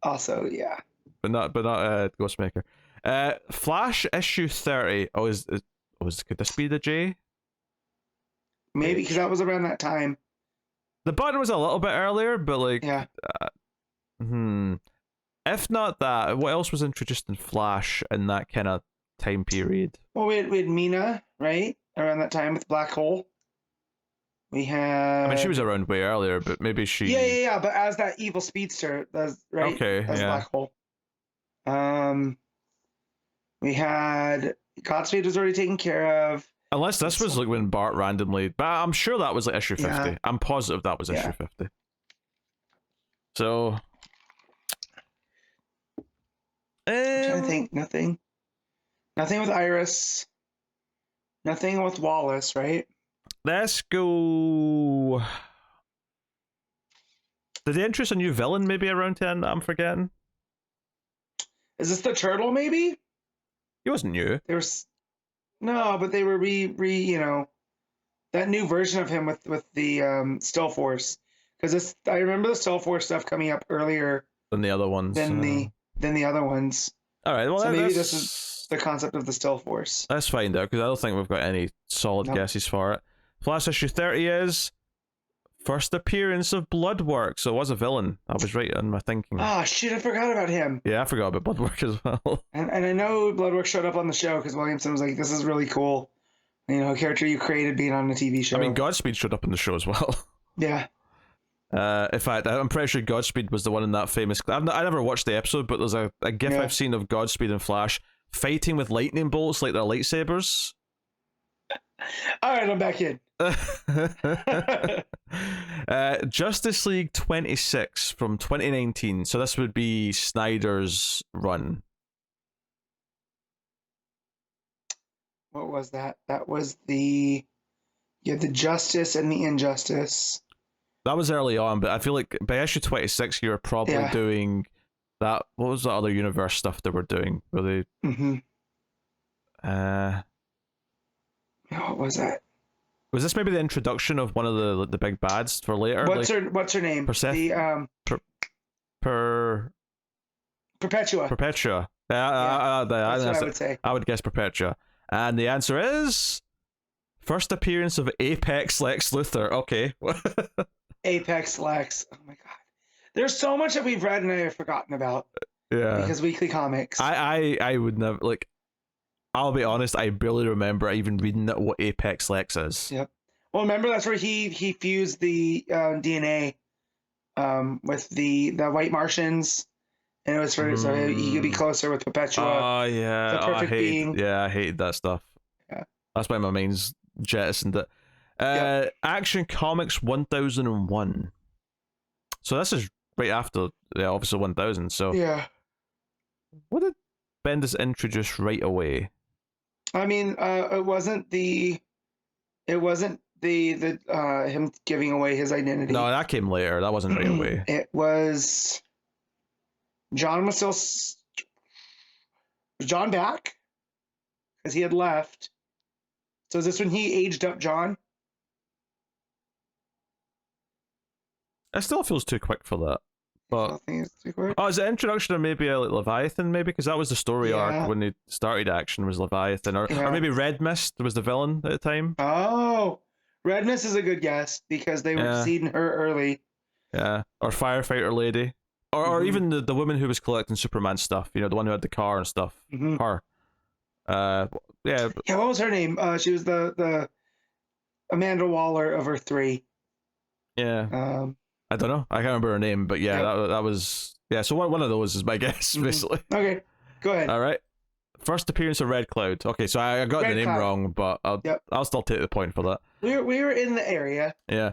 also, yeah. But not Ghostmaker. Flash issue 30. Could this be the J? Maybe because that was around that time. The button was a little bit earlier, but like, Yeah. If not that, what else was introduced in Flash in that kind of time period? Well, we had Mina, right? Around that time with Black Hole. We had. I mean, she was around way earlier, but maybe she. Yeah. But as that evil speedster, that's right. Okay, as yeah. Black Hole. We had Godspeed was already taken care of. Unless this was like when Bart randomly, but I'm sure that was like issue 50. Yeah. I'm positive that was issue 50. So. I'm trying to think. Nothing with Iris. Nothing with Wallace, right? Let's go. Did they introduce a new villain maybe around 10 that I'm forgetting? Is this the turtle? Maybe He wasn't new. No, but they were that new version of him with the Still Force, because I remember the Still Force stuff coming up earlier Than the other ones. than the other ones. All right, well, so maybe this is the concept of the Still Force. Let's find out, because I don't think we've got any solid guesses for it. Flash issue 30 is first appearance of Bloodwork, so it was a villain. I was right in my thinking. Ah, shit, I forgot about him. Yeah, I forgot about Bloodwork as well. And I know Bloodwork showed up on the show because Williamson was like, this is really cool. A character you created being on a TV show. I mean, Godspeed showed up in the show as well. Yeah. In fact, I'm pretty sure Godspeed was the one in that famous. I never watched the episode, but there's a gif I've seen of Godspeed and Flash fighting with lightning bolts like their lightsabers. All right, I'm back in. Justice League 26 from 2019. So this would be Snyder's run. What was that? That was the Justice and the Injustice. That was early on, but I feel like by issue 26 you were probably doing that. What was the other universe stuff they were doing? Were they? What was that? Was this maybe the introduction of one of the big bads for later? What's her name? Persephone. Perpetua. Perpetua. That's what I would say. I would guess Perpetua. And the answer is first appearance of Apex Lex Luthor. Okay. Apex Lex. Oh my god. There's so much that we've read and I have forgotten about. Yeah. Because Weekly Comics. I would never, like, I'll be honest, I barely remember even reading what Apex Lex is. Yep. Well, remember that's where he fused the DNA with the White Martians, and it was so he could be closer with Perpetua. Oh yeah, the perfect being. Yeah, I hated that stuff. Yeah, that's why my mind's jettisoned it. Action Comics 1001. So this is right after obviously 1000. So yeah, what did Bendis introduce right away? I mean, it wasn't the him giving away his identity. No, that came later. That wasn't right away. It was John was still. Was John back? Because he had left. So is this when he aged up John? It still feels too quick for that. But I think it's too quick. Oh, is it introduction or maybe like Leviathan? Maybe because that was the story arc when they started action was Leviathan, or maybe Red Mist was the villain at the time. Oh, Red Mist is a good guess because they were seeding her early. Yeah, or Firefighter Lady, or even the woman who was collecting Superman stuff. The one who had the car and stuff. Her. Yeah. What was her name? She was the Amanda Waller of Earth 3. Yeah. I don't know. I can't remember her name, but that was So one of those is my guess, basically. Okay, go ahead. All right. First appearance of Red Cloud. Okay, so I got the name wrong, but I'll still take the point for that. We were in the area. Yeah.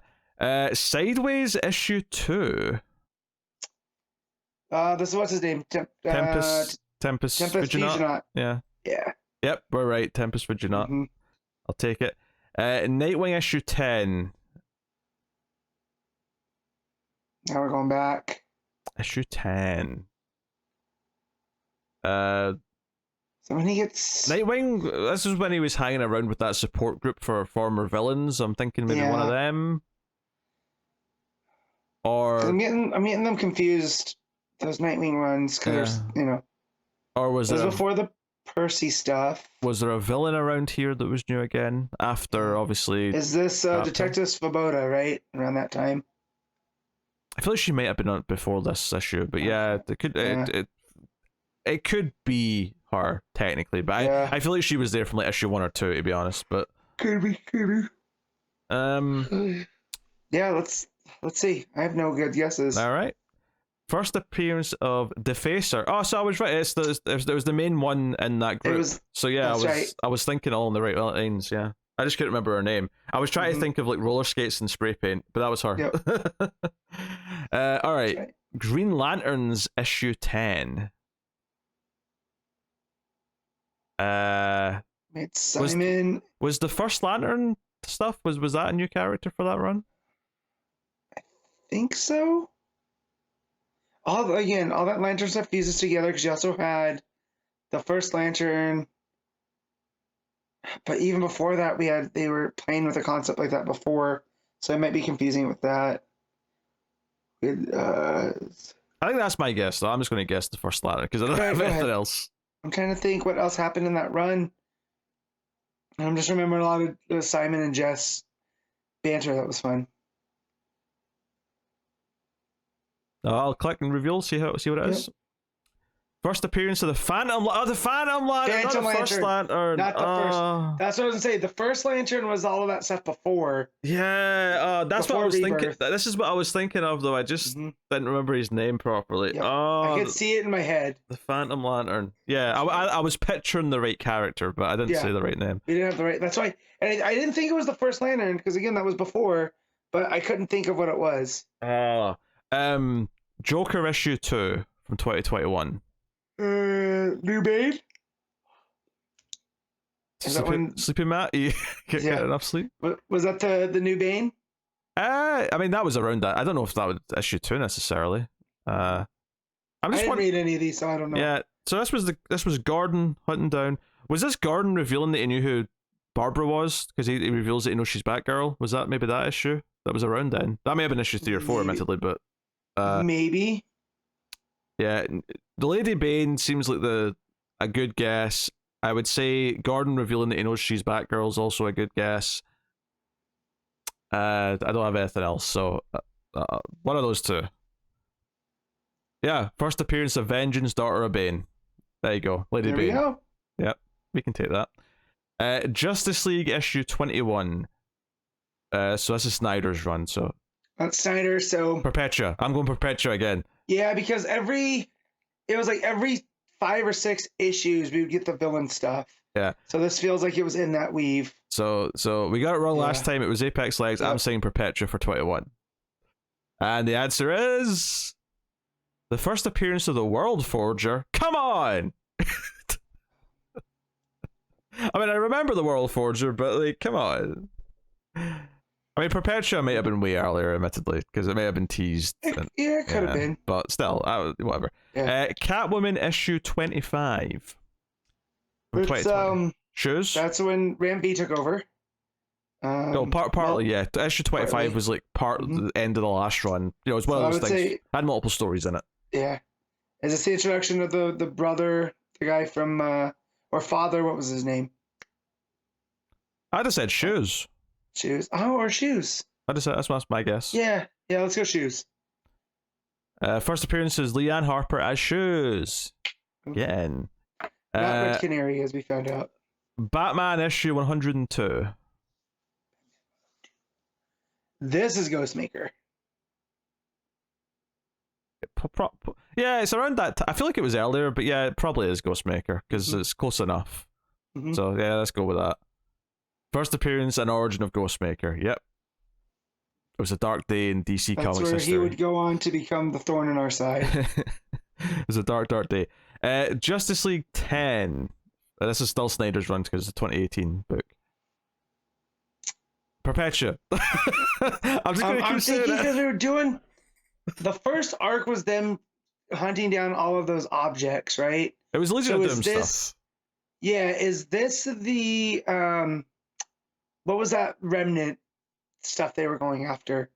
Sideways issue 2. This is what's his name? Tempest Fuginaut. Yeah. Yep, we're right. Tempest Fuginaut. I'll take it. Nightwing issue 10. Now we're going back. Issue 10. So when he gets Nightwing, this is when he was hanging around with that support group for former villains. I'm thinking maybe one of them. Or I'm getting them confused. Those Nightwing runs, because or was it it before the Percy stuff. Was there a villain around here that was new again? After, obviously... Is this Detective Svoboda, right? Around that time? I feel like she might have been on it before this issue, but yeah, it could it could be her, technically, but I feel like she was there from like issue 1 or 2, to be honest, but... Could be. Yeah, let's see. I have no good guesses. Alright. First appearance of Defacer. Oh, so I was right. There was the main one in that group. So yeah, I was thinking all on the right lines. Yeah, I just couldn't remember her name. I was trying to think of like roller skates and spray paint, but that was her. Yep. All right. Green Lanterns issue 10. It's Simon. Was the first Lantern stuff? Was that a new character for that run? I think so. All that Lantern stuff fuses together because you also had the first Lantern, but even before that, they were playing with a concept like that before, so it might be confusing with that. I think that's my guess, though. I'm just going to guess the first Lantern because I don't have anything else. I'm trying to think what else happened in that run. And I'm just remembering a lot of the Simon and Jess banter. That was fun. I'll click and reveal, see what it is. First appearance of the Phantom Lantern. Oh, the Phantom Lantern, not the first Lantern. Not the first. That's what I was going to say. The first Lantern was all of that stuff before. Yeah, that's what I was thinking. This is what I was thinking of, though. I just didn't remember his name properly. Yep. I could see it in my head. The Phantom Lantern. Yeah, I was picturing the right character, but I didn't say the right name. We didn't have the right. That's why. And I didn't think it was the first Lantern, because, again, that was before, but I couldn't think of what it was. Joker issue 2 from 2021. New Bane? Sleeping Matt? You get enough sleep? Was that the New Bane? I mean, that was around that. I don't know if that was issue 2 necessarily. I didn't read any of these, so I don't know. Yeah, so this was Gordon hunting down. Was this Gordon revealing that he knew who Barbara was? Because he reveals that he knows she's Batgirl. Was that maybe that issue? That was around then. That may have been issue 3 or 4, admittedly, but... maybe. Yeah, the Lady Bane seems like a good guess. I would say Gordon revealing that he knows she's Batgirl is also a good guess. I don't have anything else, so one of those two. Yeah, first appearance of Vengeance, Daughter of Bane. There you go, Lady Bane. There we go. Yep, we can take that. Justice League issue 21. So this is Snyder's run, so... That's Snyder, so... Perpetua. I'm going Perpetua again. Yeah, because it was like every 5 or 6 issues we would get the villain stuff. Yeah. So this feels like it was in that weave. So we got it wrong last time. It was Apex Legs. Yep. I'm saying Perpetua for 21. And the answer is... the first appearance of the World Forger. Come on! I mean, I remember the World Forger, but like, come on. I mean, Perpetua may have been way earlier, admittedly, because it may have been teased. It could have been. But still, whatever. Yeah. Catwoman issue 25. It's, Shoes? That's when Ram V took over. No, partly, yeah. Issue 25 partly. Was like part of the end of the last run. You know, it's one of those things. Had multiple stories in it. Yeah. Is this the introduction of the brother, the guy from, or father, what was his name? I just said Shoes. Shoes. Oh, or Shoes. That's my guess. Yeah, let's go Shoes. First appearance is Leanne Harper as Shoes. Again. Not Red Canary, as we found out. Batman issue 102. This is Ghostmaker. Yeah, it's around that. I feel like it was earlier, but yeah, it probably is Ghostmaker because it's close enough. So yeah, let's go with that. First appearance and origin of Ghostmaker. Yep. It was a dark day in DC Comics history. That's where he would go on to become the thorn in our side. It was a dark day. Justice League 10. This is still Snyder's run because it's a 2018 book. Perpetua. I'm just going to keep saying it. Because we were doing... The first arc was them hunting down all of those objects, right? It was Legion of Doom stuff. Yeah, is this the... what was that remnant stuff they were going after?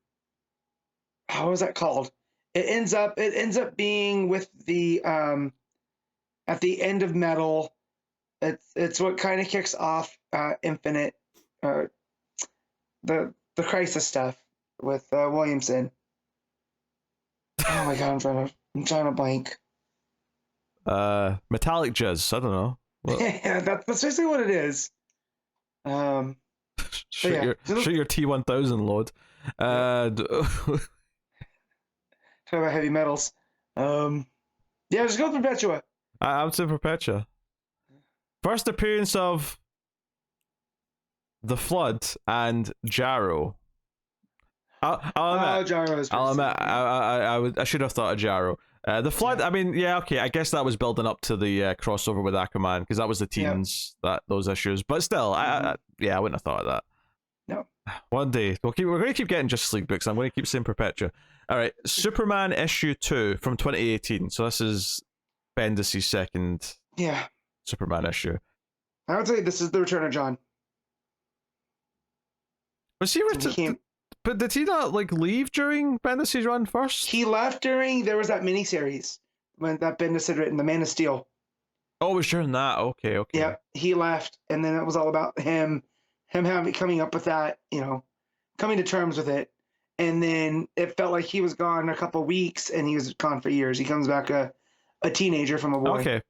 How was that called? It ends up being with the at the end of Metal, It's what kind of kicks off Infinite, the Crisis stuff with Williamson. Oh my god, I'm trying to blank. Metallic Jizz. I don't know. Yeah, that's basically what it is. Shoot, yeah. shoot your T1000 load. Talk about heavy metals. Yeah, just go Perpetua. I would say Perpetua. First appearance of the Flood and Jarrow. I'll admit, Gyro is I'll admit, I should have thought of Jarrow. The Flood, I mean, yeah, okay, I guess that was building up to the crossover with Aquaman, because that was the teens, those issues. But still, I wouldn't have thought of that. No. One day, we're going to keep getting Justice League books. I'm going to keep saying Perpetua. All right, Superman issue 2 from 2018. So this is Bendis' second Superman issue. I would say this is the return of John. Was he but did he not leave during Bendis' run first? He left during there was that miniseries when that Bendis had written, The Man of Steel. Oh, it was during that. Okay. Yeah, he left, and then it was all about him coming up with that, coming to terms with it, and then it felt like he was gone a couple weeks, and he was gone for years. He comes back a teenager from a boy. Okay,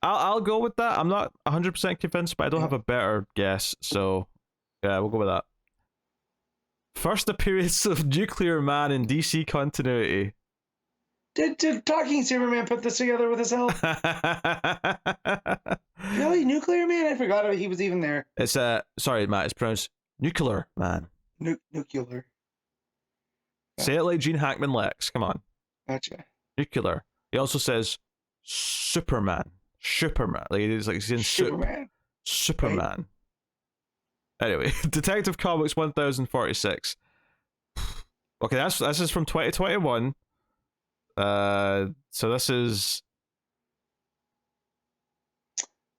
I'll go with that. I'm not 100% convinced, but I don't have a better guess, so yeah, we'll go with that. First appearance of Nuclear Man in DC continuity. Did Talking Superman put this together with his help? Really? Nuclear Man? I forgot he was even there. It's sorry, Matt, it's pronounced Nuclear Man. Nuclear. Yeah. Say it like Gene Hackman Lex, come on. Gotcha. Nuclear. He also says Superman. It's like he's in Superman. Superman. Right. Anyway, Detective Comics 1046. Okay, this is from 2021. So this is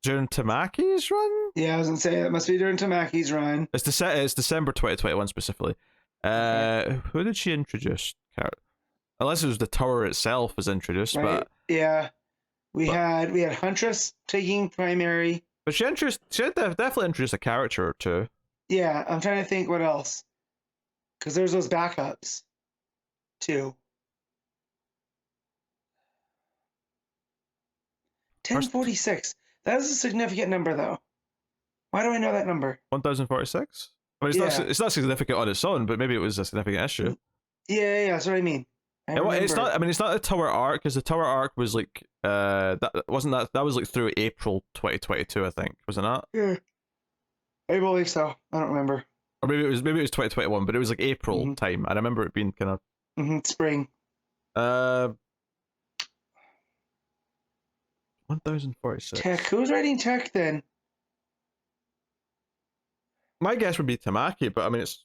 during Tamaki's run? Yeah, I was gonna say it must be during Tamaki's run. It's December 2021 specifically. Who did she introduce? Unless it was the tower itself was introduced, right. But yeah, we had Huntress taking primary. But she definitely introduced a character or two. Yeah, I'm trying to think what else, because there's those backups too. 1046. That is a significant number, though. Why do I know that number? 1046. I mean, it's not significant on its own, but maybe it was a significant issue. Yeah, that's what I mean. It's not. I mean, it's not a Tower arc, because the Tower arc was that was through April 2022, I think, was it not? Yeah, I believe so. I don't remember. Or maybe it was 2021, but it was April time. I remember it being kind of spring. 1046. Tech. Who's writing Tech then? My guess would be Tamaki, but I mean it's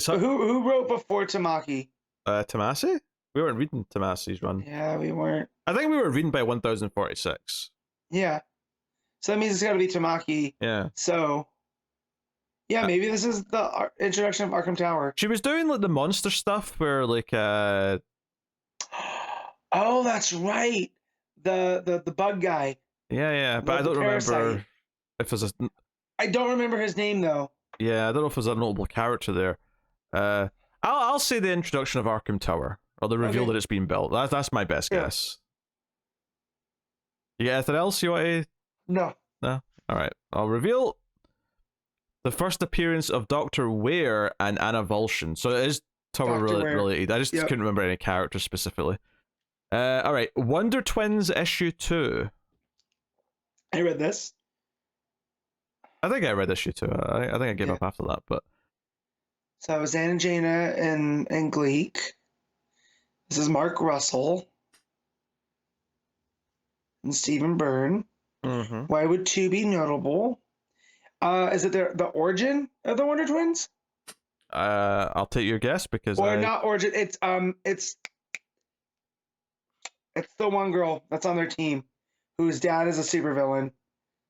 who wrote before Tamaki? Tomasi? We weren't reading Tomasi's run. Yeah, we weren't. I think we were reading by 1046. Yeah. So that means it's got to be Tamaki. Yeah. So, yeah, maybe this is the introduction of Arkham Tower. She was doing the monster stuff where Oh, that's right. The bug guy. Yeah, but I don't remember if there's I don't remember his name though. Yeah, I don't know if there's a notable character there. I'll say the introduction of Arkham Tower, or the reveal that it's been built. That's my best guess. You got anything else you want to? No. All right. I'll reveal the first appearance of Dr. Ware and Anna Volshin. So it is Tower related. I just couldn't remember any characters specifically. All right. Wonder Twins issue 2. I read this. I think I read issue 2. I think I gave up after that, but. So it was Anna Jana and Gleek. This is Mark Russell and Stephen Byrne. Why would 2 be notable? Is it the origin of the Wonder Twins? I'll take your guess because not origin. It's the one girl that's on their team whose dad is a supervillain.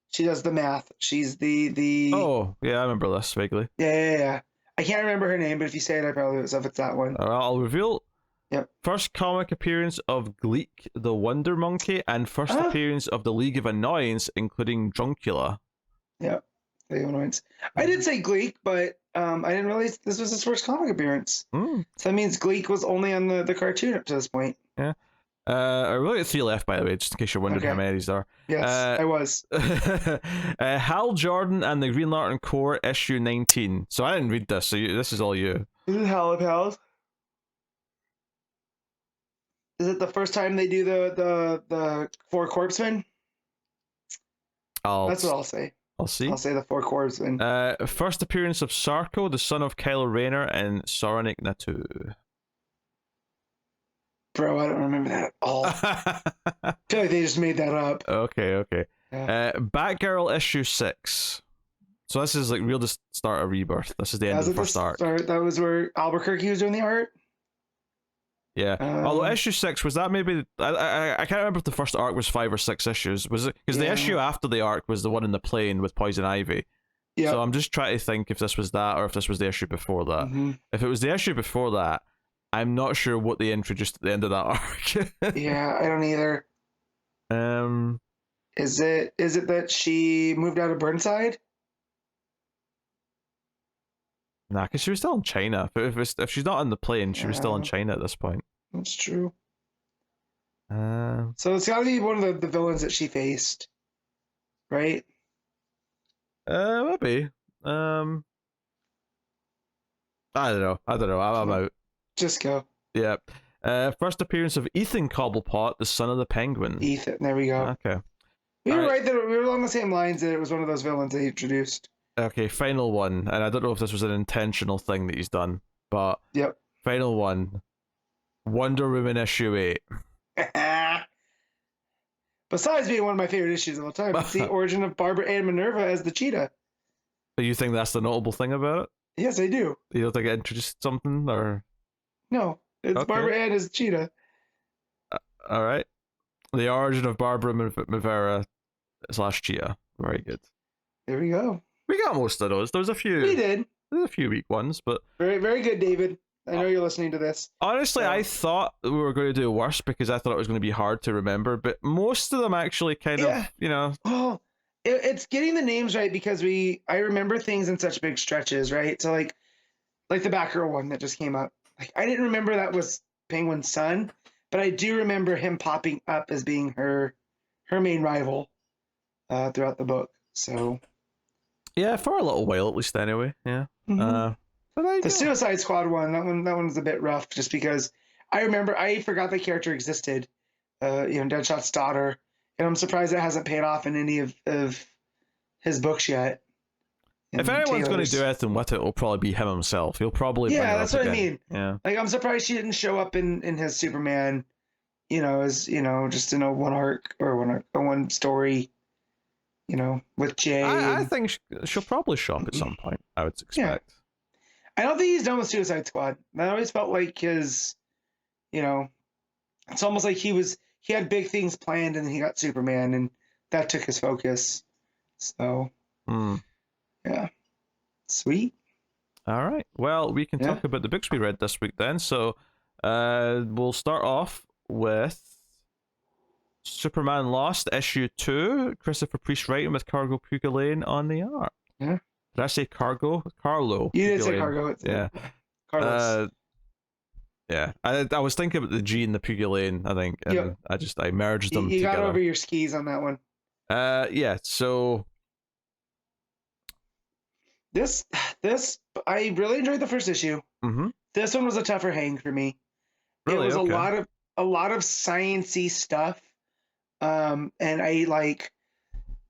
She does the math. She's the. Oh yeah, I remember this vaguely. Yeah. I can't remember her name, but if you say it, I probably know if it's that one. I'll reveal Yep. First comic appearance of Gleek the Wonder Monkey, and first appearance of the League of Annoyance, including Druncula. Yep. The Annoyance. I did say Gleek, but I didn't realize this was his first comic appearance. So that means Gleek was only on the cartoon up to this point. Yeah. I've only got 3 left, by the way, just in case you're wondering how many these are. Yes, I was. Hal Jordan and the Green Lantern Corps, issue 19. So I didn't read this, so this is all you. This is Hal of Hals. Is it the first time they do the 4 Corpsmen? That's what I'll say. I'll see. I'll say the 4 Corpsmen. First appearance of Sarko, the son of Kylo Rayner, and Saronic Natu. Bro, I don't remember that at all. I feel like they just made that up. Okay. Yeah. Batgirl issue 6. So this is like real to start a rebirth. This is the end of the first arc. That was where Albuquerque was doing the art? Yeah. Although issue 6, was that maybe... I can't remember if the first arc was 5 or 6 issues. Was it? Because the issue after the arc was the one in the plane with Poison Ivy. Yeah. So I'm just trying to think if this was that or if this was the issue before that. Mm-hmm. If it was the issue before that, I'm not sure what they introduced at the end of that arc. Yeah, I don't either. Is it that she moved out of Burnside? Nah, because she was still in China. If she's not on the plane, she was still in China at this point. That's true. So it's got to be one of the villains that she faced, right? Maybe. I don't know. I'm out. Just go. Yeah. First appearance of Ethan Cobblepot, the son of the Penguin. Ethan, there we go. Okay. We were right that we were along the same lines that it was one of those villains they introduced. Okay, final one, and I don't know if this was an intentional thing that he's done, but final one, Wonder Woman issue 8. Besides being one of my favorite issues of all time, it's the origin of Barbara Ann Minerva as the cheetah. Do you think that's the notable thing about it? Yes, I do. You don't think it introduced something, or? No, it's Barbara Ann as cheetah. All right. The origin of Barbara Minerva / cheetah. Very good. There we go. We got most of those. There was a few. We did. There's a few weak ones, but very, very good, David. I know you're listening to this. Honestly, I thought we were going to do worse because I thought it was going to be hard to remember, but most of them actually kind of, you know. Oh, it's getting the names right because I remember things in such big stretches, right? So like the Batgirl one that just came up. Like I didn't remember that was Penguin's son, but I do remember him popping up as being her main rival throughout the book. So. Yeah, for a little while at least, anyway. Yeah. Mm-hmm. The Suicide Squad one, that one's a bit rough, just because I forgot the character existed. Deadshot's daughter, and I'm surprised it hasn't paid off in any of his books yet. If anyone's going to do anything with it, it'll probably be him himself. He'll probably that's what I mean. Yeah, like I'm surprised she didn't show up in his Superman, as just in a one arc or one story. With Jay. I think she'll probably show up at some point, I would expect. Yeah. I don't think he's done with Suicide Squad. I always felt like his, it's almost like he had big things planned and then he got Superman and that took his focus. So, yeah. Sweet. All right. Well, we can talk about the books we read this week then. So, we'll start off with Superman Lost, issue 2, Christopher Priest writing with Pagulayan on the art. Yeah. Did I say Carlo? You did say Cargo. Yeah. Carlos. Yeah. I was thinking about the G and the Pagulayan, I think, and I merged them you together. got over your skis on that one. Yeah, so... This, I really enjoyed the first issue. Mm-hmm. This one was a tougher hang for me. Really? It was a lot of science-y stuff. And I like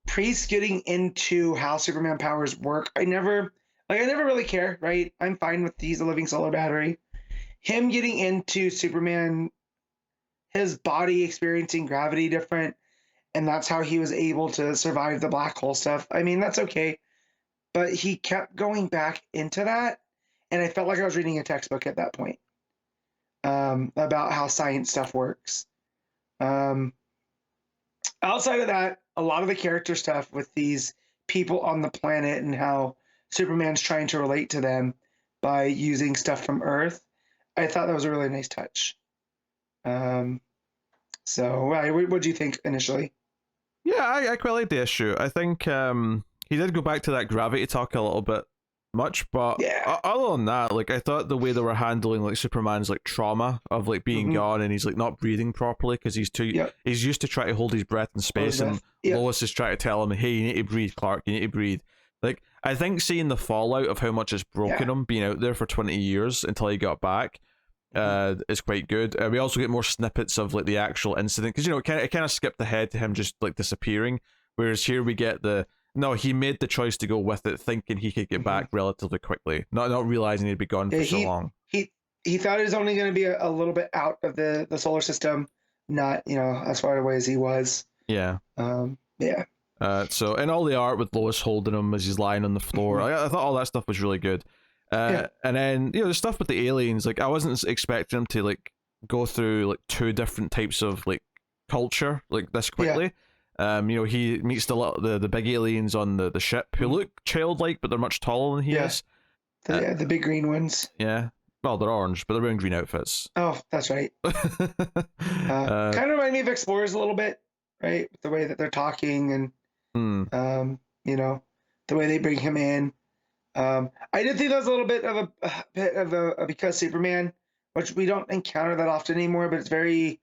Priest getting into how Superman powers work. I never really care, right? I'm fine with he's a living solar battery. Him getting into Superman, his body experiencing gravity different, and that's how he was able to survive the black hole stuff. I mean, that's okay. But he kept going back into that, and I felt like I was reading a textbook at that point about how science stuff works. Outside of that, a lot of the character stuff with these people on the planet and how Superman's trying to relate to them by using stuff from Earth, I thought that was a really nice touch. Um, so, what do you think initially? Yeah, I quite like the issue. I think he did go back to that gravity talk a little bit much, but Yeah. other than that, like I thought the way they were handling like Superman's like trauma of like being gone and he's like not breathing properly because he's used to try to hold his breath in space, and Lois is trying to tell him, hey, you need to breathe, Clark, you need to breathe. Like I think seeing the fallout of how much it's broken him being out there for 20 years until he got back is quite good. We also get more snippets of like the actual incident because it kind of skipped ahead to him just like disappearing, whereas here we get no, he made the choice to go with it, thinking he could get back relatively quickly, not realizing he'd be gone for so long. He thought he was only going to be a little bit out of the solar system, not as far away as he was. Yeah. Yeah. So, and all the art with Lois holding him as he's lying on the floor, I thought all that stuff was really good. And then the stuff with the aliens, like I wasn't expecting him to like go through like two different types of like culture like this quickly. He meets the big aliens on the ship who look childlike, but they're much taller than he is. The big green ones. Yeah. Well, they're orange, but they're wearing green outfits. Oh, that's right. Kind of remind me of Explorers a little bit, right? The way that they're talking and, the way they bring him in. I did think that was a little bit of a because Superman, which we don't encounter that often anymore, but it's very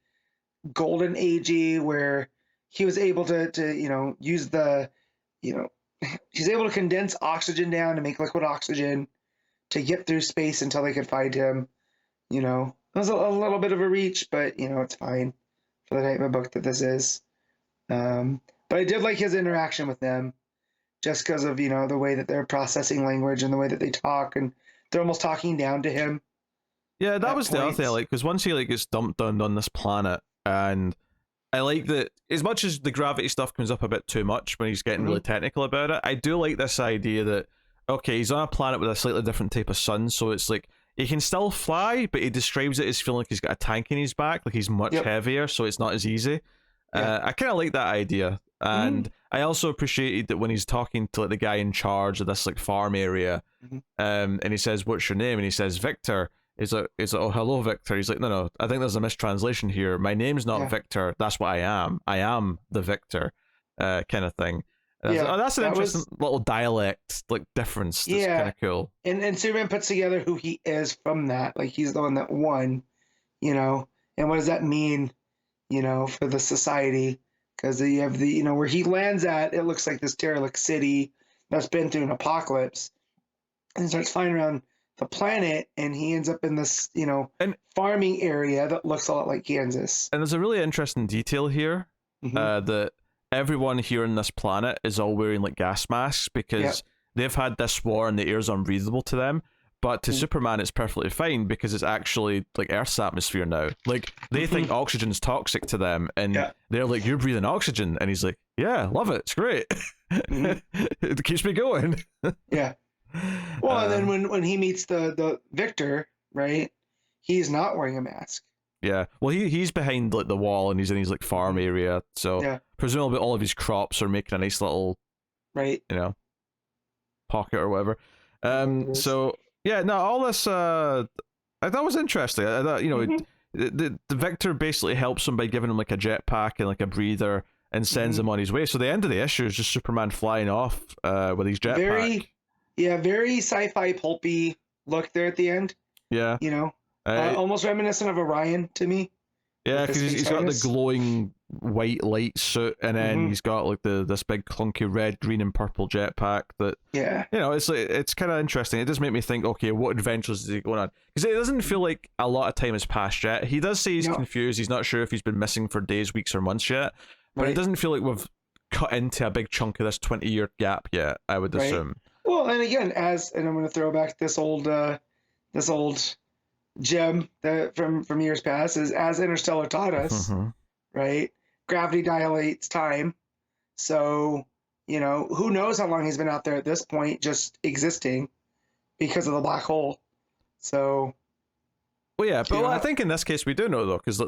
golden agey where he was able to use he's able to condense oxygen down to make liquid oxygen to get through space until they could find him. It was a little bit of a reach, but it's fine for the type of book that this is. But I did like his interaction with them, just because of the way that they're processing language and the way that they talk, and they're almost talking down to him. Yeah, that was the other thing I like, because once he like gets dumped down on this planet, and I like that as much as the gravity stuff comes up a bit too much when he's getting really technical about it, I do like this idea that okay, he's on a planet with a slightly different type of sun, so it's like he can still fly, but he describes it as feeling like he's got a tank in his back, like he's much heavier, so it's not as easy. I kind of like that idea, and I also appreciated that when he's talking to like the guy in charge of this like farm area, and he says, "What's your name?" and he says, "Victor." He's like, "Oh, hello, Victor." He's like, "No, I think there's a mistranslation here. My name's not Victor. That's what I am. I am the Victor," kind of thing. That's an interesting little dialect like difference. That's kind of cool. And Superman puts together who he is from that. Like he's the one that won, and what does that mean, for the society? Because you have where he lands at, it looks like this derelict city that's been through an apocalypse, and starts flying around the planet, and he ends up in this farming area that looks a lot like Kansas. And there's a really interesting detail here that everyone here on this planet is all wearing like gas masks because they've had this war and the air's unbreathable to them. But to Superman, it's perfectly fine because it's actually like Earth's atmosphere now. Like they think oxygen's toxic to them, and they're like, "You're breathing oxygen," and he's like, "Yeah, love it. It's great. It keeps me going." Well, and then when he meets the Victor, right? He's not wearing a mask. Yeah. Well, he's behind like the wall, and he's in his like farm area. So presumably all of his crops are making a nice little pocket or whatever. So yeah, no, all this I thought was interesting. I thought the Victor basically helps him by giving him like a jetpack and like a breather and sends him on his way. So the end of the issue is just Superman flying off with his jetpack. Very sci-fi pulpy look there at the end. Yeah. Almost reminiscent of Orion to me. Yeah, because he's got the glowing white light suit, and then he's got like this big clunky red, green, and purple jetpack. That it's like, it's kind of interesting. It does make me think, okay, what adventures is he going on? Because it doesn't feel like a lot of time has passed yet. He does say he's confused. He's not sure if he's been missing for days, weeks, or months yet. But it doesn't feel like we've cut into a big chunk of this 20-year gap yet, I would assume. Well, and again, and I'm going to throw back this old gem that from years past is as Interstellar taught us, right? Gravity dilates time, so who knows how long he's been out there at this point, just existing because of the black hole. So, well, yeah, but I think in this case we do know though, because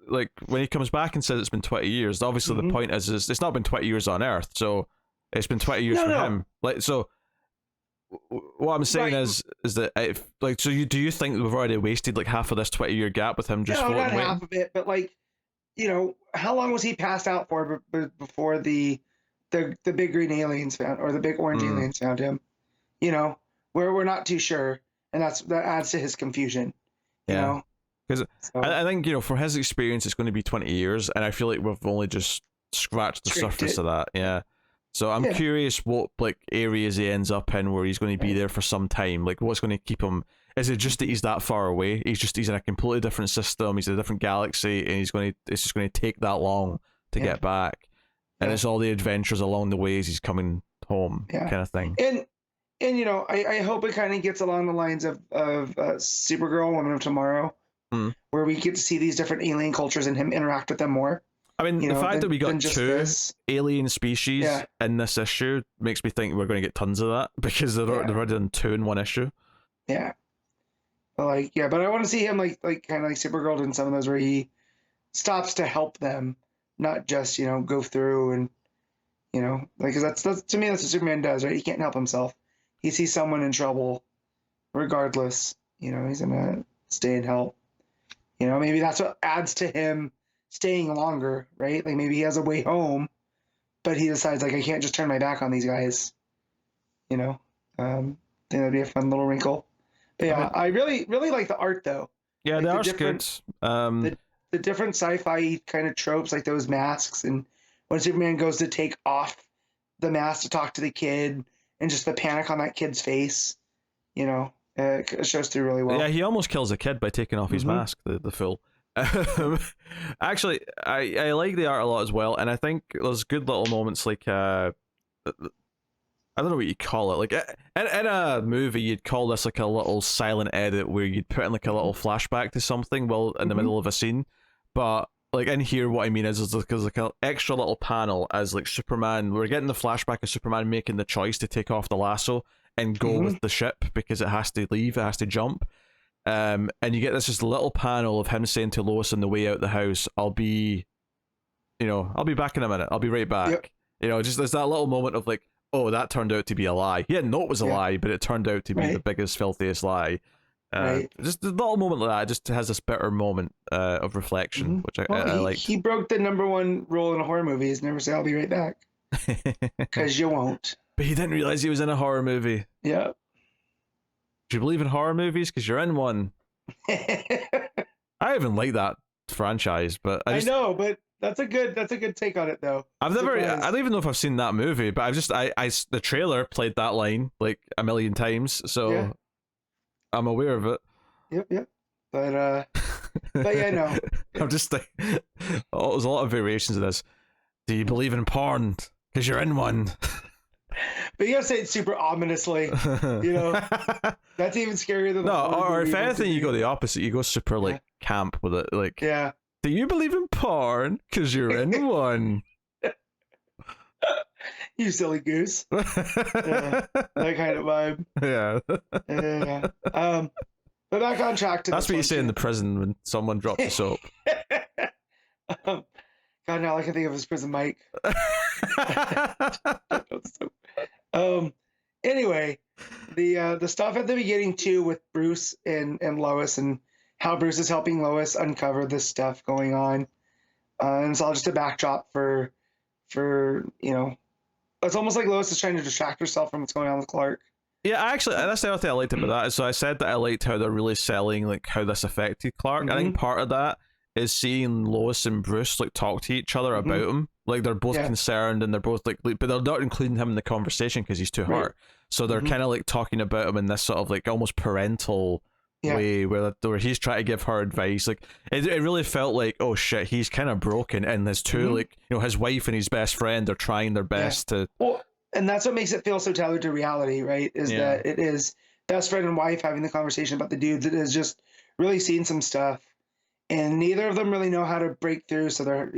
like when he comes back and says it's been 20 years, obviously the point is it's not been 20 years on Earth, so it's been 20 years for him. Like so. what I'm saying Right. is that if, like, so do you think we've already wasted like half of this 20-year gap with him just No, floating not waiting? half of it, but like, how long was he passed out for before the big green aliens found, or the big orange aliens found him? We're not too sure, and that adds to his confusion. Yeah. Because So, I think, from his experience, it's going to be 20 years, and I feel like we've only just scratched the surface of that. Yeah. So I'm curious what like areas he ends up in where he's going to be there for some time. Like, what's going to keep him? Is it just that he's that far away? He's in a completely different system. He's in a different galaxy, and it's just going to take that long to get back. And it's all the adventures along the way as he's coming home, kind of thing. And I hope it kind of gets along the lines of Supergirl, Woman of Tomorrow, where we get to see these different alien cultures and him interact with them more. I mean, the fact that we got two alien species in this issue makes me think we're going to get tons of that, because they've already done 2 in 1 issue. Yeah. But but I want to see him like kind of like Supergirl doing some of those where he stops to help them, not just go through and like, 'cause that's to me that's what Superman does, right? He can't help himself. He sees someone in trouble, regardless. He's gonna stay and help. Maybe that's what adds to him staying longer, right? Like, maybe he has a way home, but he decides, like, I can't just turn my back on these guys. I think that'd be a fun little wrinkle. But yeah, I really like the art, though. Yeah, like, the art's good. The different sci-fi kind of tropes, like those masks, and when Superman goes to take off the mask to talk to the kid, and just the panic on that kid's face, it shows through really well. Yeah, he almost kills a kid by taking off his mask, the fool. Actually, I like the art a lot as well, and I think there's good little moments like I don't know what you call it. Like, in a movie, you'd call this like a little silent edit where you'd put in like a little flashback to something while in the middle of a scene. But like in here, what I mean is there's like an extra little panel as like Superman. We're getting the flashback of Superman making the choice to take off the lasso and go with the ship because it has to leave, it has to jump. And you get this just little panel of him saying to Lois on the way out the house, I'll be back in a minute. I'll be right back. Yep. Just there's that little moment of like, oh, that turned out to be a lie. He didn't know it was a lie, but it turned out to be the biggest, filthiest lie. Just a little moment like that, it just has this bitter moment of reflection, which I like. He broke the #1 rule in horror movies: never say "I'll be right back," because you won't. But he didn't realize he was in a horror movie. Yeah. Do you believe in horror movies? Because you're in one. I even like that franchise, but I know, but that's a good take on it, though. I don't even know if I've seen that movie, but the trailer played that line like a million times, so I'm aware of it. Yep. But yeah, no. I'm just like, there's a lot of variations of this. Do you believe in porn? Because you're in one. But you gotta say it super ominously, That's even scarier than or if anything, you go the opposite. You go super like camp with it, like do you believe in porn? Because you're in one. You silly goose. That kind of vibe. Yeah. But back on track to that's what you say in the prison when someone drops the soap. God, now all I can think of is prison Mike. Anyway, the stuff at the beginning too with Bruce and Lois, and how Bruce is helping Lois uncover this stuff going on, and it's all just a backdrop for it's almost like Lois is trying to distract herself from what's going on with Clark. Yeah, actually, that's the other thing I liked about that. So I said that I liked how they're really selling like how this affected Clark. I think part of that is seeing Lois and Bruce like talk to each other about him. Like they're both concerned and they're both like, but they're not including him in the conversation because he's too hurt. So they're kind of like talking about him in this sort of like almost parental way where he's trying to give her advice. Like it really felt like, oh shit, he's kind of broken, and his two like his wife and his best friend are trying their best to. Well, and that's what makes it feel so tethered to reality, right? Is that it is best friend and wife having the conversation about the dude that has just really seen some stuff, and neither of them really know how to break through. So they're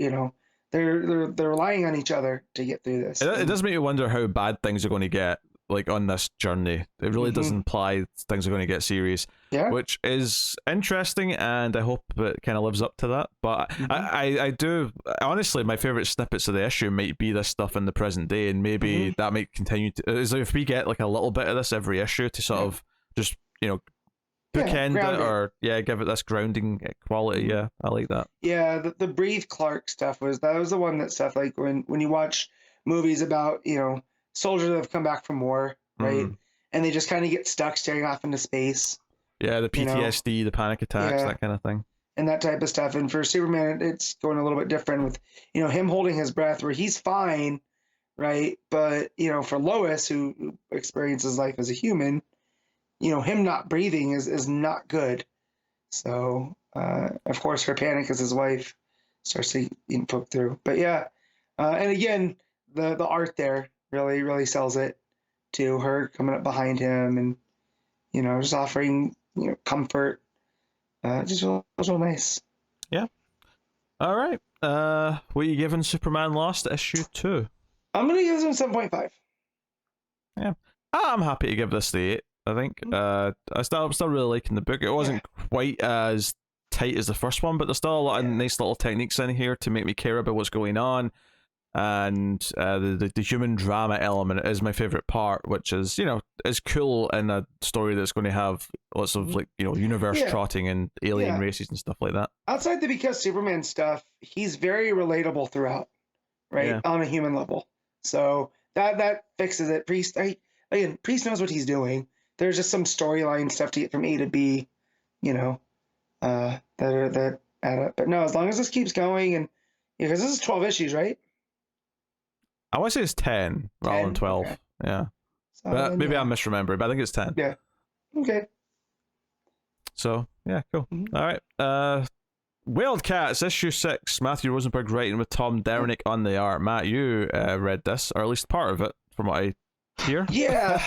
they're relying on each other to get through this. It does make you wonder how bad things are going to get like on this journey. It really does imply things are going to get serious. Yeah. which is interesting, and I hope it kind of lives up to that. But I do honestly, my favorite snippets of the issue might be this stuff in the present day, and maybe that might continue to. Is if we get like a little bit of this every issue to sort of just bookend ground it, it. or give it this grounding quality. Yeah, I like that. Yeah, the Breathe Clark stuff was the one that stuff like when you watch movies about soldiers that have come back from war, right? And they just kind of get stuck staring off into space. Yeah, the PTSD, the panic attacks, that kind of thing. And that type of stuff. And for Superman, it's going a little bit different with him holding his breath where he's fine, right? But for Lois, who experiences life as a human, him not breathing is not good. So of course her panic as his wife starts to poke through. But yeah, and again, the art there really sells it to her coming up behind him and just offering comfort. Just real nice. Yeah. All right. What are you giving Superman Lost issue 2? I'm gonna give this one 7.5. Yeah, I'm happy to give this the 8. I think. I'm still really liking the book. It wasn't quite as tight as the first one, but there's still a lot of nice little techniques in here to make me care about what's going on. And the human drama element is my favorite part, which is is cool in a story that's going to have lots of universe trotting and alien races and stuff like that. Outside the Because Superman stuff, he's very relatable throughout, right? On a human level, so that fixes it. Priest knows what he's doing. There's just some storyline stuff to get from A to B, that add up. But no, as long as this keeps going, and because this is 12 issues, right? I want to say it's 10 rather than 12. Okay. Yeah. So but maybe I'm misremembering, but I think it's 10. Yeah. Okay. So, yeah, cool. All right. WildC.A.T.s, issue 6. Matthew Rosenberg writing with Tom Derenick on the art. Matt, you read this, or at least part of it, from what I hear. Yeah.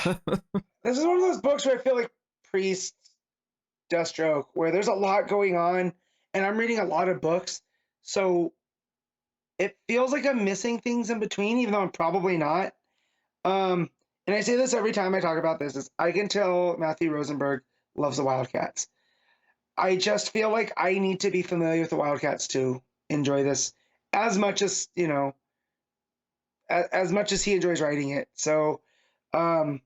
This is one of those books where I feel like Priest, Deathstroke, where there's a lot going on, and I'm reading a lot of books, so it feels like I'm missing things in between, even though I'm probably not. And I say this every time I talk about this, is I can tell Matthew Rosenberg loves the WildC.A.T.s. I just feel like I need to be familiar with the WildC.A.T.s to enjoy this as much as, as much as he enjoys writing it. So the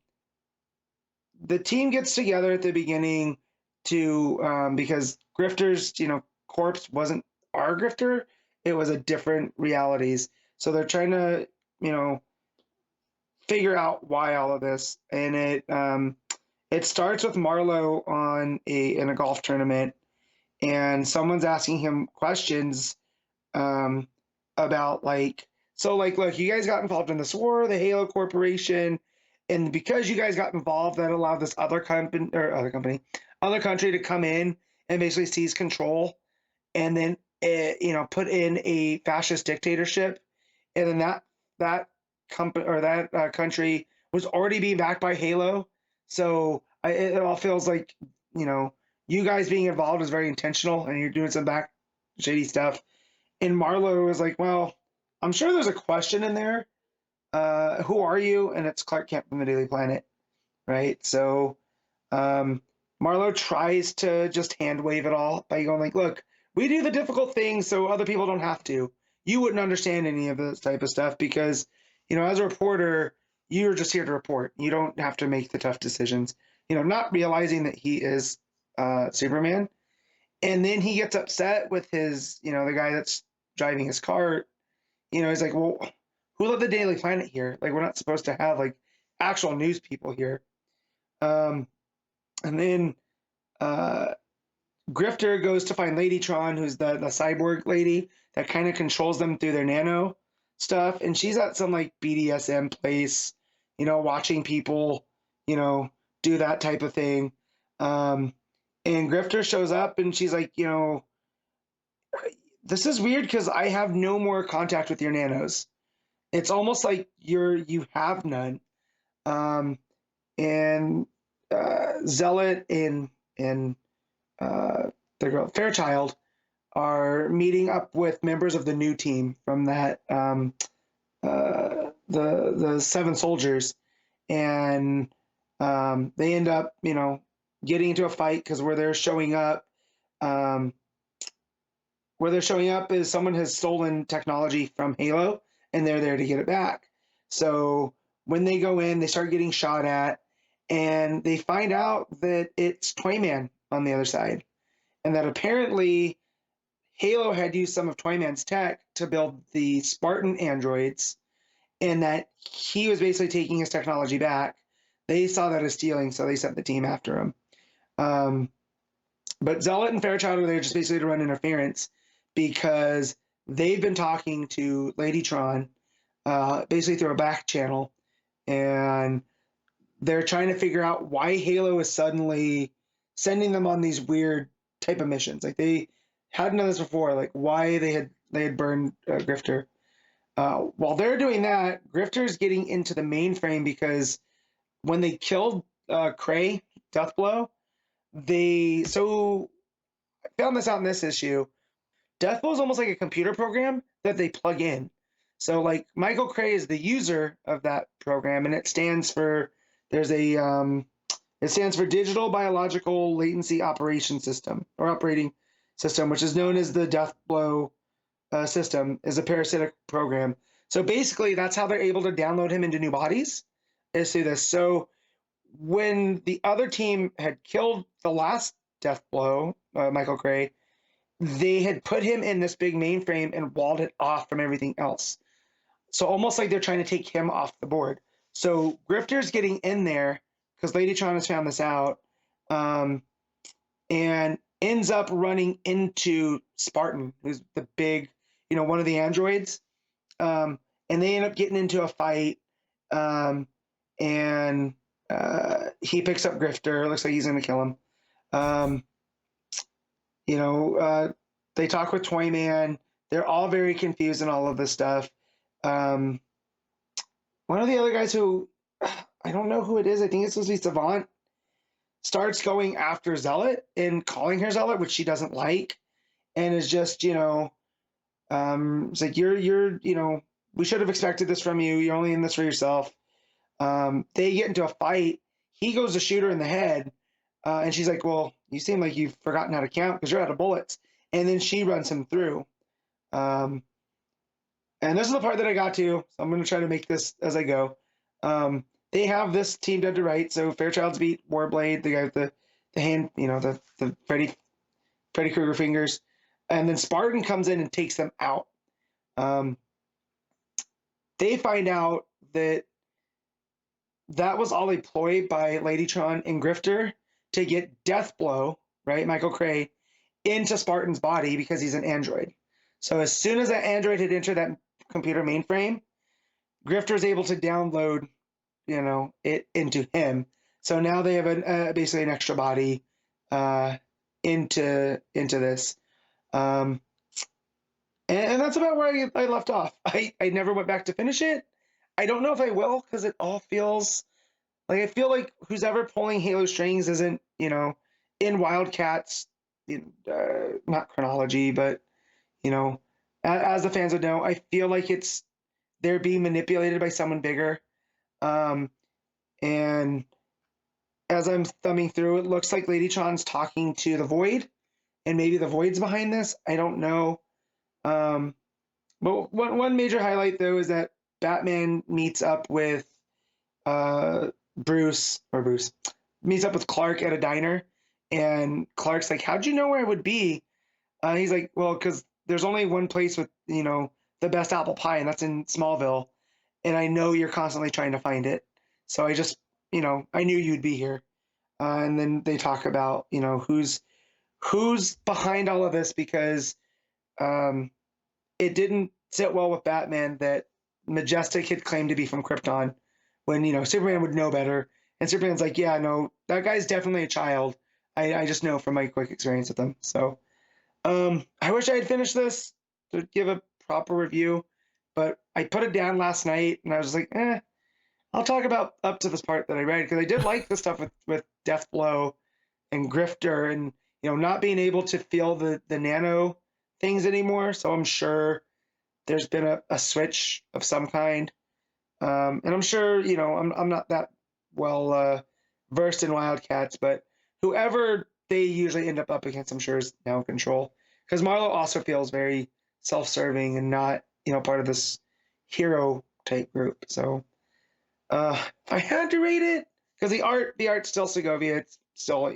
team gets together at the beginning to, because Grifter's, corpse wasn't our Grifter. It was a different realities. So they're trying to, figure out why all of this. And it starts with Marlo in a golf tournament, and someone's asking him questions about look, you guys got involved in this war, the Halo Corporation, and because you guys got involved, that allowed this other country to come in and basically seize control, and then put in a fascist dictatorship, and then that company or that country was already being backed by Halo. So it all feels like you guys being involved is very intentional, and you're doing some back shady stuff. And Marlo was like, "Well, I'm sure there's a question in there. Who are you?" And it's Clark Kent from the Daily Planet, right? So Marlo tries to just hand wave it all by going like, "Look, we do the difficult things so other people don't have to. You wouldn't understand any of this type of stuff because, as a reporter, you're just here to report. You don't have to make the tough decisions." Not realizing that he is Superman. And then he gets upset with his, the guy that's driving his cart. He's like, "Well, who let the Daily Planet here? Like, we're not supposed to have like actual news people here." And then Grifter goes to find Ladytron, who's the cyborg lady that kind of controls them through their nano stuff. And she's at some like BDSM place, watching people, do that type of thing. And Grifter shows up and she's like, "This is weird because I have no more contact with your nanos. It's almost like you have none." And Zealot and the girl Fairchild are meeting up with members of the new team from that the Seven Soldiers, and they end up getting into a fight because where they're showing up, um, is someone has stolen technology from Halo, and they're there to get it back. So when they go in, they start getting shot at, and they find out that it's Toyman on the other side, and that apparently Halo had used some of Toyman's tech to build the Spartan androids, and that he was basically taking his technology back. They saw that as stealing, so they sent the team after him. Um, but Zealot and Fairchild are there just basically to run interference because they've been talking to Ladytron basically through a back channel, and they're trying to figure out why Halo is suddenly sending them on these weird type of missions. Like they hadn't done this before, like why they had burned Grifter. While they're doing that, Grifter's getting into the mainframe because when they killed Cray, Deathblow, I found this out in this issue. Deathblow is almost like a computer program that they plug in. So like Michael Cray is the user of that program, and it stands for Digital Biological Latency Operation System or Operating System, which is known as the Deathblow system, is a parasitic program. So basically, that's how they're able to download him into new bodies, is through this. So when the other team had killed the last Deathblow, Michael Cray, they had put him in this big mainframe and walled it off from everything else. So almost like they're trying to take him off the board. So Grifter's getting in there because Ladytron has found this out, and ends up running into Spartan, who's the big, one of the androids. And they end up getting into a fight, and he picks up Grifter. Looks like he's going to kill him. They talk with Toyman. They're all very confused in all of this stuff. One of the other guys who, I don't know who it is, I think it's supposed to be Savant, starts going after Zealot and calling her Zealot, which she doesn't like, and is just, it's like, we should have expected this from you. You're only in this for yourself. They get into a fight. He goes to shoot her in the head, and she's like, well, you seem like you've forgotten how to count because you're out of bullets. And then she runs him through. And this is the part that I got to, so I'm going to try to make this as I go. They have this team dead to right. So Fairchild's beat Warblade, the guy with the hand, the Freddy Krueger fingers. And then Spartan comes in and takes them out. They find out that was all a ploy by Ladytron and Grifter to get Deathblow, right, Michael Cray, into Spartan's body because he's an android. So as soon as that android had entered that computer mainframe, Grifter is able to download, it into him. So now they have basically an extra body into this. And that's about where I left off. I never went back to finish it. I don't know if I will because it all feels like, I feel like who's ever pulling Halo strings isn't, in WildC.A.T.s, not chronology, but, as the fans would know, I feel like they're being manipulated by someone bigger. And as I'm thumbing through, it looks like Ladytron's talking to the Void, and maybe the Void's behind this. I don't know. But one major highlight, though, is that Batman meets up with Bruce meets up with Clark at a diner, and Clark's like, how'd you know where I would be? He's like, well, because there's only one place with, the best apple pie, and that's in Smallville, and I know you're constantly trying to find it. So I just, I knew you'd be here. And then they talk about, who's behind all of this, because it didn't sit well with Batman that Majestic had claimed to be from Krypton when, Superman would know better. And Superman's like, yeah, no, that guy's definitely a child. I just know from my quick experience with him. So I wish I had finished this to give a proper review, but I put it down last night and I was just like, I'll talk about up to this part that I read, because I did like the stuff with Deathblow and Grifter and, not being able to feel the nano things anymore. So I'm sure there's been a switch of some kind. And I'm sure, I'm not that well versed in WildC.A.T.s, but whoever they usually end up against, I'm sure, is now in control. Because Marlo also feels very self-serving and not, part of this hero type group. So if I had to rate it, because the art's still Segovia, it's still,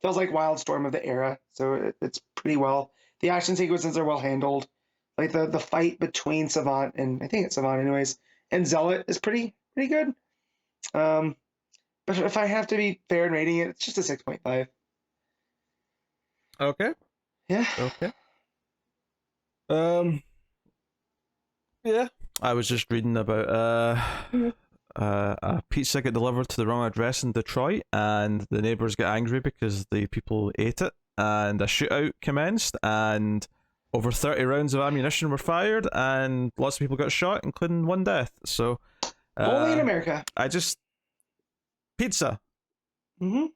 feels like Wildstorm of the era. So it's pretty well. The action sequences are well handled. Like the fight between Savant and I think it's Savant anyways, and Zealot is pretty good. But if I have to be fair in rating it, it's just a 6.5. Okay. Yeah. Okay. Yeah. I was just reading about a pizza got delivered to the wrong address in Detroit, and the neighbors got angry because the people ate it, and a shootout commenced, and over 30 rounds of ammunition were fired, and lots of people got shot, including one death. So only in America. Pizza. Mm-hmm.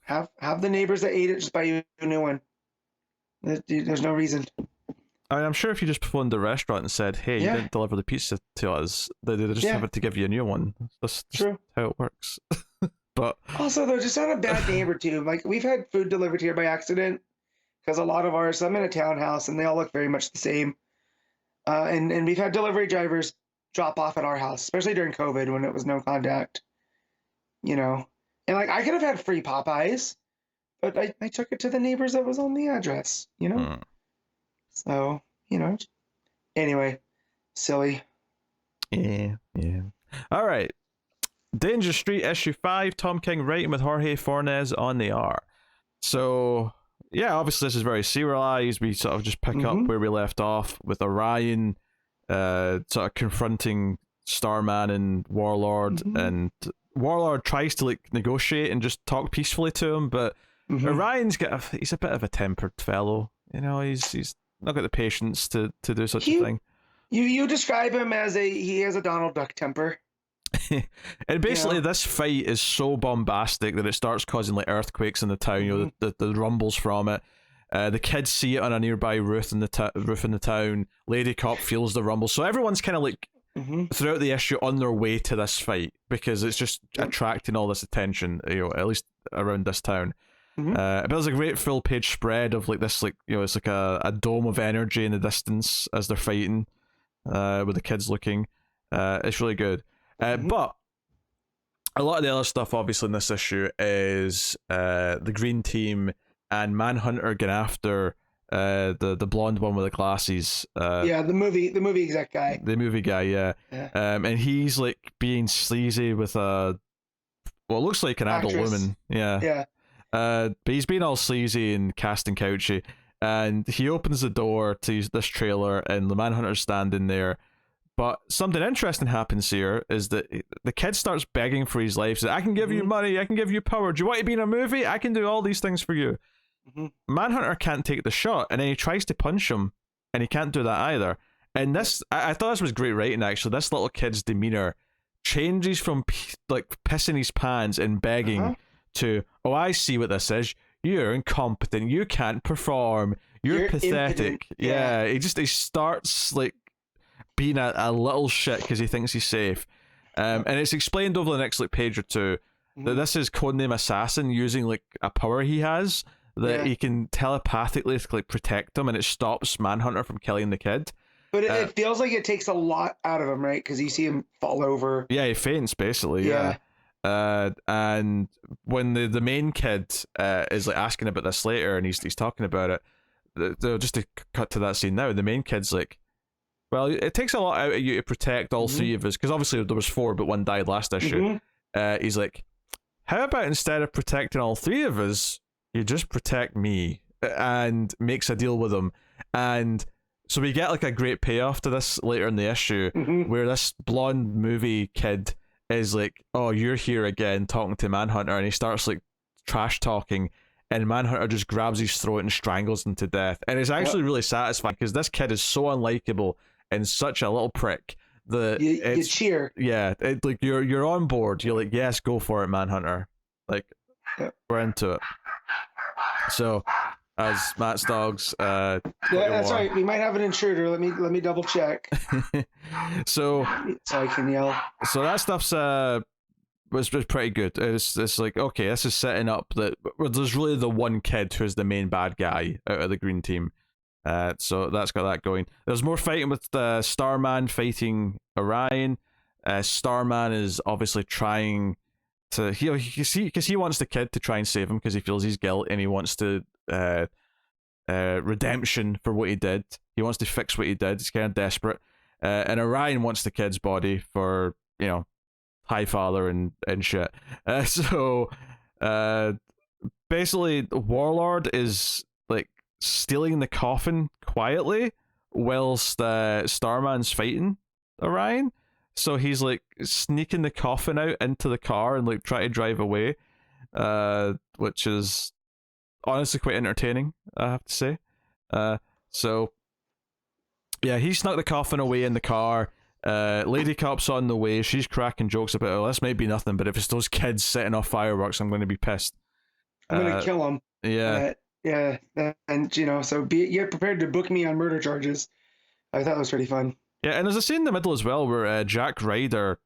Have the neighbors that ate it just buy you a new one. There's no reason. I mean, I'm sure if you just phoned the restaurant and said, "Hey, you didn't deliver the pizza to us," they'd just have to give you a new one. That's just how it works. But also, though, just not a bad neighbor too. Like we've had food delivered here by accident because a lot of ours. I'm in a townhouse and they all look very much the same. And we've had delivery drivers drop off at our house, especially during COVID when it was no contact. And like I could have had free Popeyes, but I took it to the neighbors that was on the address. So, anyway, silly. Yeah. All right. Danger Street issue 5, Tom King writing with Jorge Fornés on the art. So, yeah, obviously this is very serialized. We sort of just pick up where we left off with Orion sort of confronting Starman and Warlord, and Warlord tries to like negotiate and just talk peacefully to him, but Orion's he's a bit of a tempered fellow. He's not got the patience to do such a thing. You describe him as he has a Donald Duck temper. And basically this fight is so bombastic that it starts causing like earthquakes in the town, the rumbles from it. The kids see it on a nearby roof in the town. Lady Cop feels the rumble. So everyone's kind of like throughout the issue on their way to this fight because it's just attracting all this attention, at least around this town. But there's a great full page spread of like this, like it's like a dome of energy in the distance as they're fighting, with the kids looking. It's really good. But a lot of the other stuff, obviously, in this issue is the Green Team and Manhunter getting after the blonde one with the glasses. The movie exec guy. The movie guy, yeah. And he's like being sleazy with what looks like an adult woman. Yeah. But he's being all sleazy and casting couchy, and he opens the door to this trailer, and the Manhunter's standing there. But something interesting happens here is that the kid starts begging for his life. Says, "I can give you money, I can give you power. Do you want to be in a movie? I can do all these things for you." Manhunter can't take the shot, and then he tries to punch him, and he can't do that either. And this, I thought this was great writing, actually. This little kid's demeanor changes from like pissing his pants and begging to, "Oh, I see what this is. You're incompetent. You can't perform. You're pathetic." Yeah, he starts like being a little shit because he thinks he's safe. And it's explained over the next like page or two that this is codename Assassin using like a power he has that he can telepathically like protect him, and it stops Manhunter from killing the kid. But it feels like it takes a lot out of him, right? Because you see him fall over. Yeah, he faints basically. Yeah. And when the main kid is like asking about this later, and he's talking about it, just to cut to that scene now, the main kid's like, "Well, it takes a lot out of you to protect all three of us," because obviously there was 4, but 1 died last issue. He's like, "How about instead of protecting all 3 of us, you just protect me?" And makes a deal with him. And so we get like a great payoff to this later in the issue, where this blonde movie kid is like, "Oh, you're here again," talking to Manhunter, and he starts like trash talking, and Manhunter just grabs his throat and strangles him to death. And it's actually really satisfying because this kid is so unlikable and such a little prick that you cheer. Yeah, like you're on board. You're like, "Yes, go for it, Manhunter." Like we're into it. So as Matt's dogs, that's right. We might have an intruder. Let me double check. So I can yell. So that stuff's was pretty good. It's like, okay, this is setting up that there's really the one kid who's the main bad guy out of the green team. So that's got that going. There's more fighting with Starman fighting Orion. Starman is obviously trying to because he wants the kid to try and save him because he feels he's guilt and he wants to redemption for what he did. He wants to fix what he did. He's kind of desperate. And Orion wants the kid's body for, High Father and shit. So basically, Warlord is like stealing the coffin quietly whilst Starman's fighting Orion. So he's like sneaking the coffin out into the car and like try to drive away, which is honestly quite entertaining, I have to say. So yeah, he snuck the coffin away in the car. Lady Cop's on the way. She's cracking jokes about, oh, this might be nothing, but if it's those kids setting off fireworks, I'm going to be pissed. I'm going to kill them. Yeah. Yeah. And, so get prepared to book me on murder charges. I thought it was pretty fun. Yeah, and there's a scene in the middle as well where Jack Ryder,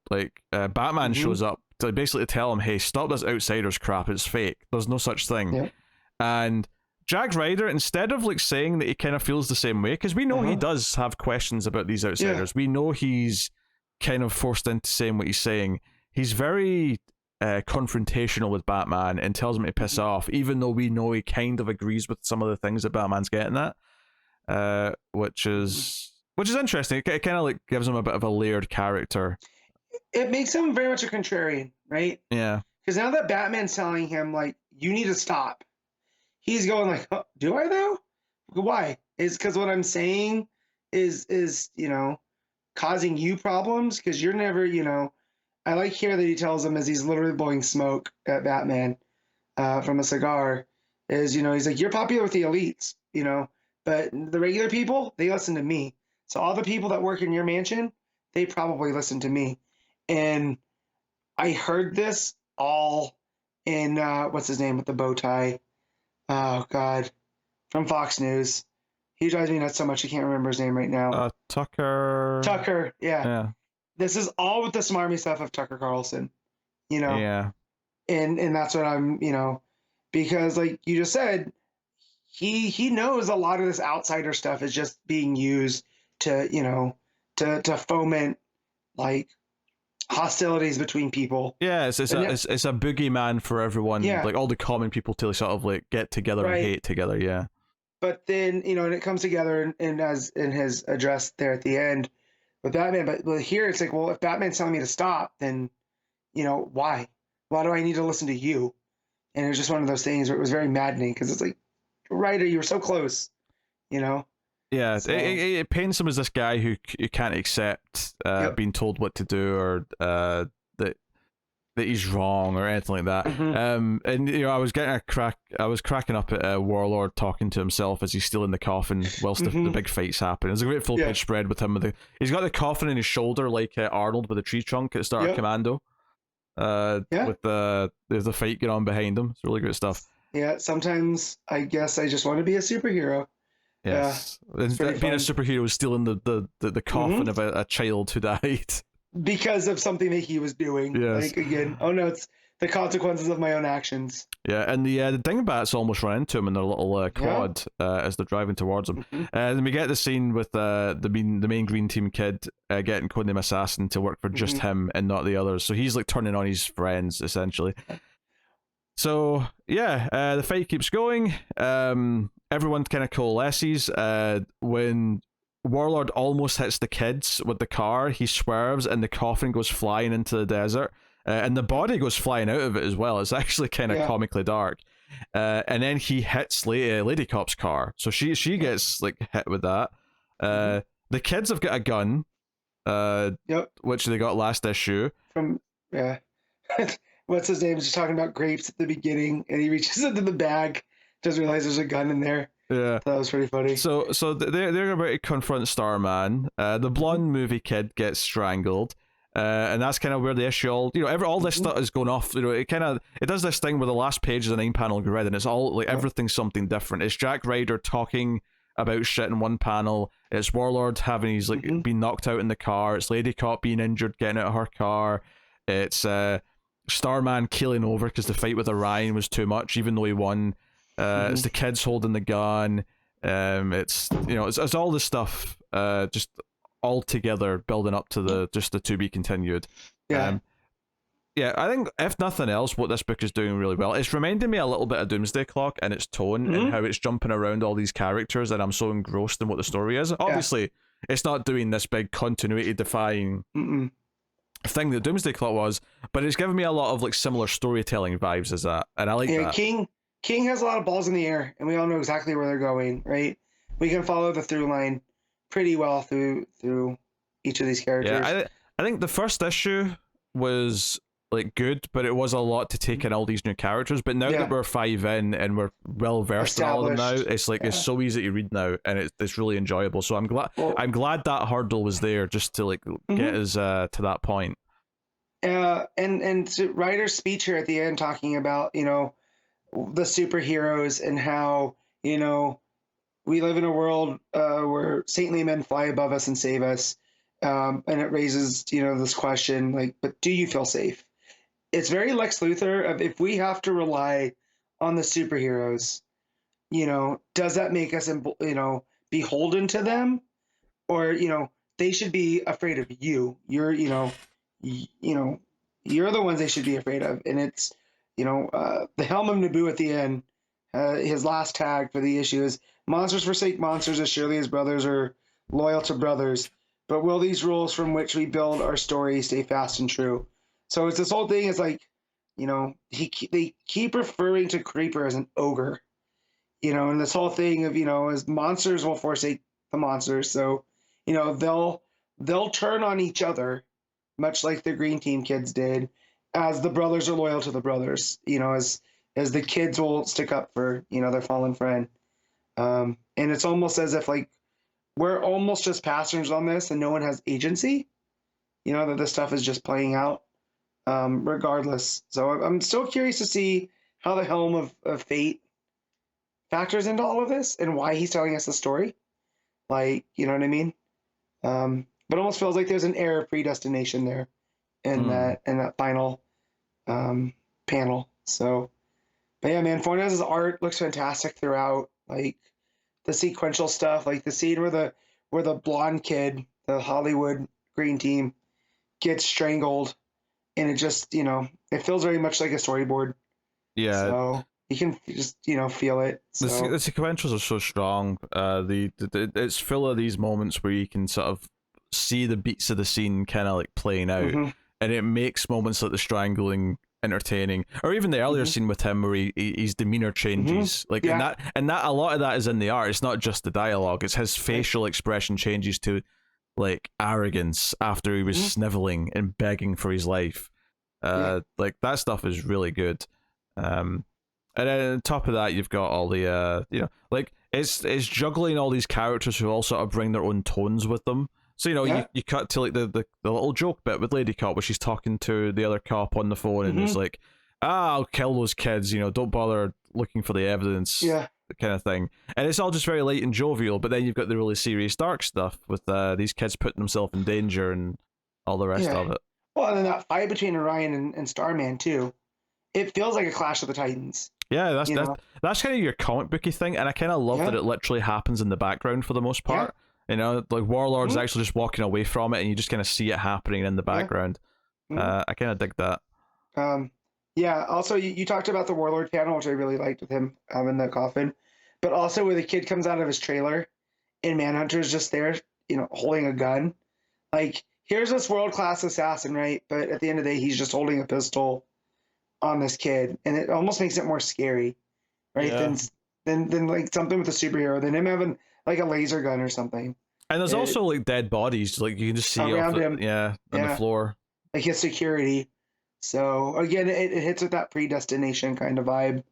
Batman shows up to basically tell him, hey, stop this outsiders crap, it's fake. There's no such thing. Yeah. And Jack Ryder, instead of saying that he kind of feels the same way, because we know he does have questions about these outsiders. We know he's kind of forced into saying what he's saying. He's very confrontational with Batman and tells him to piss off, even though we know he kind of agrees with some of the things that Batman's getting at, which is interesting. It kind of gives him a bit of a layered character. It makes him very much a contrarian, right? Yeah. Because now that Batman's telling him, you need to stop, he's going oh, do I though? Why? Is because what I'm saying is causing you problems? Because you're never, I like here that he tells him as he's literally blowing smoke at Batman from a cigar, is, he's like, you're popular with the elites, but the regular people, they listen to me. So all the people that work in your mansion, they probably listen to me. And I heard this all in, what's his name with the bow tie? Oh, God. From Fox News. He drives me nuts so much I can't remember his name right now. Tucker. Tucker, yeah. This is all with the smarmy stuff of Tucker Carlson, Yeah. And that's what I'm, because like you just said, he knows a lot of this outsider stuff is just being used to, to foment hostilities between people. Yeah, it's a boogeyman for everyone. Yeah. All the common people to sort of get together and hate together. Yeah. But then and it comes together and as in his address there at the end with Batman. But here it's like, well, if Batman's telling me to stop, then why? Why do I need to listen to you? And it was just one of those things where it was very maddening because it's like, Ryder, you were so close, Yeah, so, it paints him as this guy who can't accept being told what to do or that he's wrong or anything like that. And I was cracking up at Warlord talking to himself as he's still in the coffin whilst the big fights happen. There's a great full page spread with him. He's got the coffin in his shoulder like Arnold with a tree trunk at the start of Commando. With the fight going on behind him. It's really great stuff. Yeah, sometimes I guess I just want to be a superhero. Yes, and being a superhero is still in the coffin of a child who died because of something that he was doing. Yes. Again, it's the consequences of my own actions. Yeah, and the dingbats almost run into him in their little quad as they're driving towards him. And we get the scene with the main Green Team kid getting Codename Assassin to work for just him and not the others. So he's turning on his friends essentially. So yeah, the fight keeps going. Everyone kind of coalesces. When Warlord almost hits the kids with the car, he swerves and the coffin goes flying into the desert. And the body goes flying out of it as well. It's actually kind of comically dark. And then he hits Lady Cop's car. So she gets hit with that. The kids have got a gun, which they got last issue. What's his name? He's talking about grapes at the beginning, and he reaches into the bag, doesn't realize there's a gun in there. Yeah, that was pretty funny. So they're about to confront Starman. The blonde movie kid gets strangled. And that's kind of where the issue all this stuff is going off. It does this thing where the last page is an 9-panel grid, and it's all everything's something different. It's Jack Ryder talking about shit in one panel. It's Warlord having his been knocked out in the car. It's Lady Cop being injured, getting out of her car. It's Starman keeling over because the fight with Orion was too much, even though he won. It's the kids holding the gun. It's it's all this stuff. Just all together building up to the to be continued. Yeah. Yeah, I think if nothing else, what this book is doing really well, it's reminding me a little bit of Doomsday Clock in its tone and how it's jumping around all these characters, and I'm so engrossed in what the story is. Obviously, it's not doing this big continuity-defying thing that Doomsday Clock was, but it's giving me a lot of like similar storytelling vibes as that, and I like that. King has a lot of balls in the air, and we all know exactly where they're going, right? We can follow the through line pretty well through each of these characters. Yeah, I think the first issue was like good, but it was a lot to take in all these new characters. But now that we're 5 in and we're well versed in all of them now, it's like it's so easy to read now, and it's really enjoyable. So I'm glad that hurdle was there just to like get us to that point. And writer's speech here at the end talking about the superheroes and how we live in a world where saintly men fly above us and save us, and it raises this question like, but do you feel safe? It's very Lex Luthor of if we have to rely on the superheroes, does that make us, beholden to them, or they should be afraid of you. You're the ones they should be afraid of, and it's the Helm of Naboo at the end. His last tag for the issue is monsters forsake monsters as surely as brothers are loyal to brothers. But will these rules from which we build our story stay fast and true? So it's this whole thing is like, they keep referring to Creeper as an ogre, and this whole thing of, as monsters will forsake the monsters. So, they'll turn on each other, much like the Green Team kids did, as the brothers are loyal to the brothers, as the kids will stick up for, their fallen friend. And it's almost as if like, we're almost just passengers on this and no one has agency, that this stuff is just playing out. Regardless. So I'm still curious to see how the Helm of Fate factors into all of this and why he's telling us the story. Like, you know what I mean? But almost feels like there's an air of predestination there in that final panel. So, but yeah, man, Fornés' art looks fantastic throughout. Like the sequential stuff, like the scene where the blonde kid, the Hollywood Green Team, gets strangled. And it just, it feels very much like a storyboard. Yeah. So you can just, feel it. So. The sequentials are so strong. It's full of these moments where you can sort of see the beats of the scene kind of like playing out, and it makes moments like the strangling entertaining, or even the earlier scene with him where his demeanor changes. Like and that a lot of that is in the art. It's not just the dialogue. It's his facial expression changes to like arrogance after he was sniveling and begging for his life. Like that stuff is really good. And then on top of that, you've got all the like it's juggling all these characters who all sort of bring their own tones with them. So you cut to like the little joke bit with Lady Cop where she's talking to the other cop on the phone and it's like, I'll kill those kids, don't bother looking for the evidence. Kind of thing, and it's all just very light and jovial, but then you've got the really serious dark stuff with these kids putting themselves in danger and all the rest of it. Well, and then that fight between Orion and Starman too, it feels like a Clash of the Titans. Yeah, that's kind of your comic booky thing, and I kind of love that it literally happens in the background for the most part. Like Warlord's actually just walking away from it, and you just kind of see it happening in the background. I kind of dig that. Also, you talked about the Warlord panel, which I really liked with him in the coffin. But also where the kid comes out of his trailer and Manhunter's just there, holding a gun. Like, here's this world-class assassin, right? But at the end of the day, he's just holding a pistol on this kid. And it almost makes it more scary, right? Than like something with a superhero, than him having like a laser gun or something. And there's also like dead bodies, like you can just see around him. On the floor. Like his security. So again, it hits with that predestination kind of vibe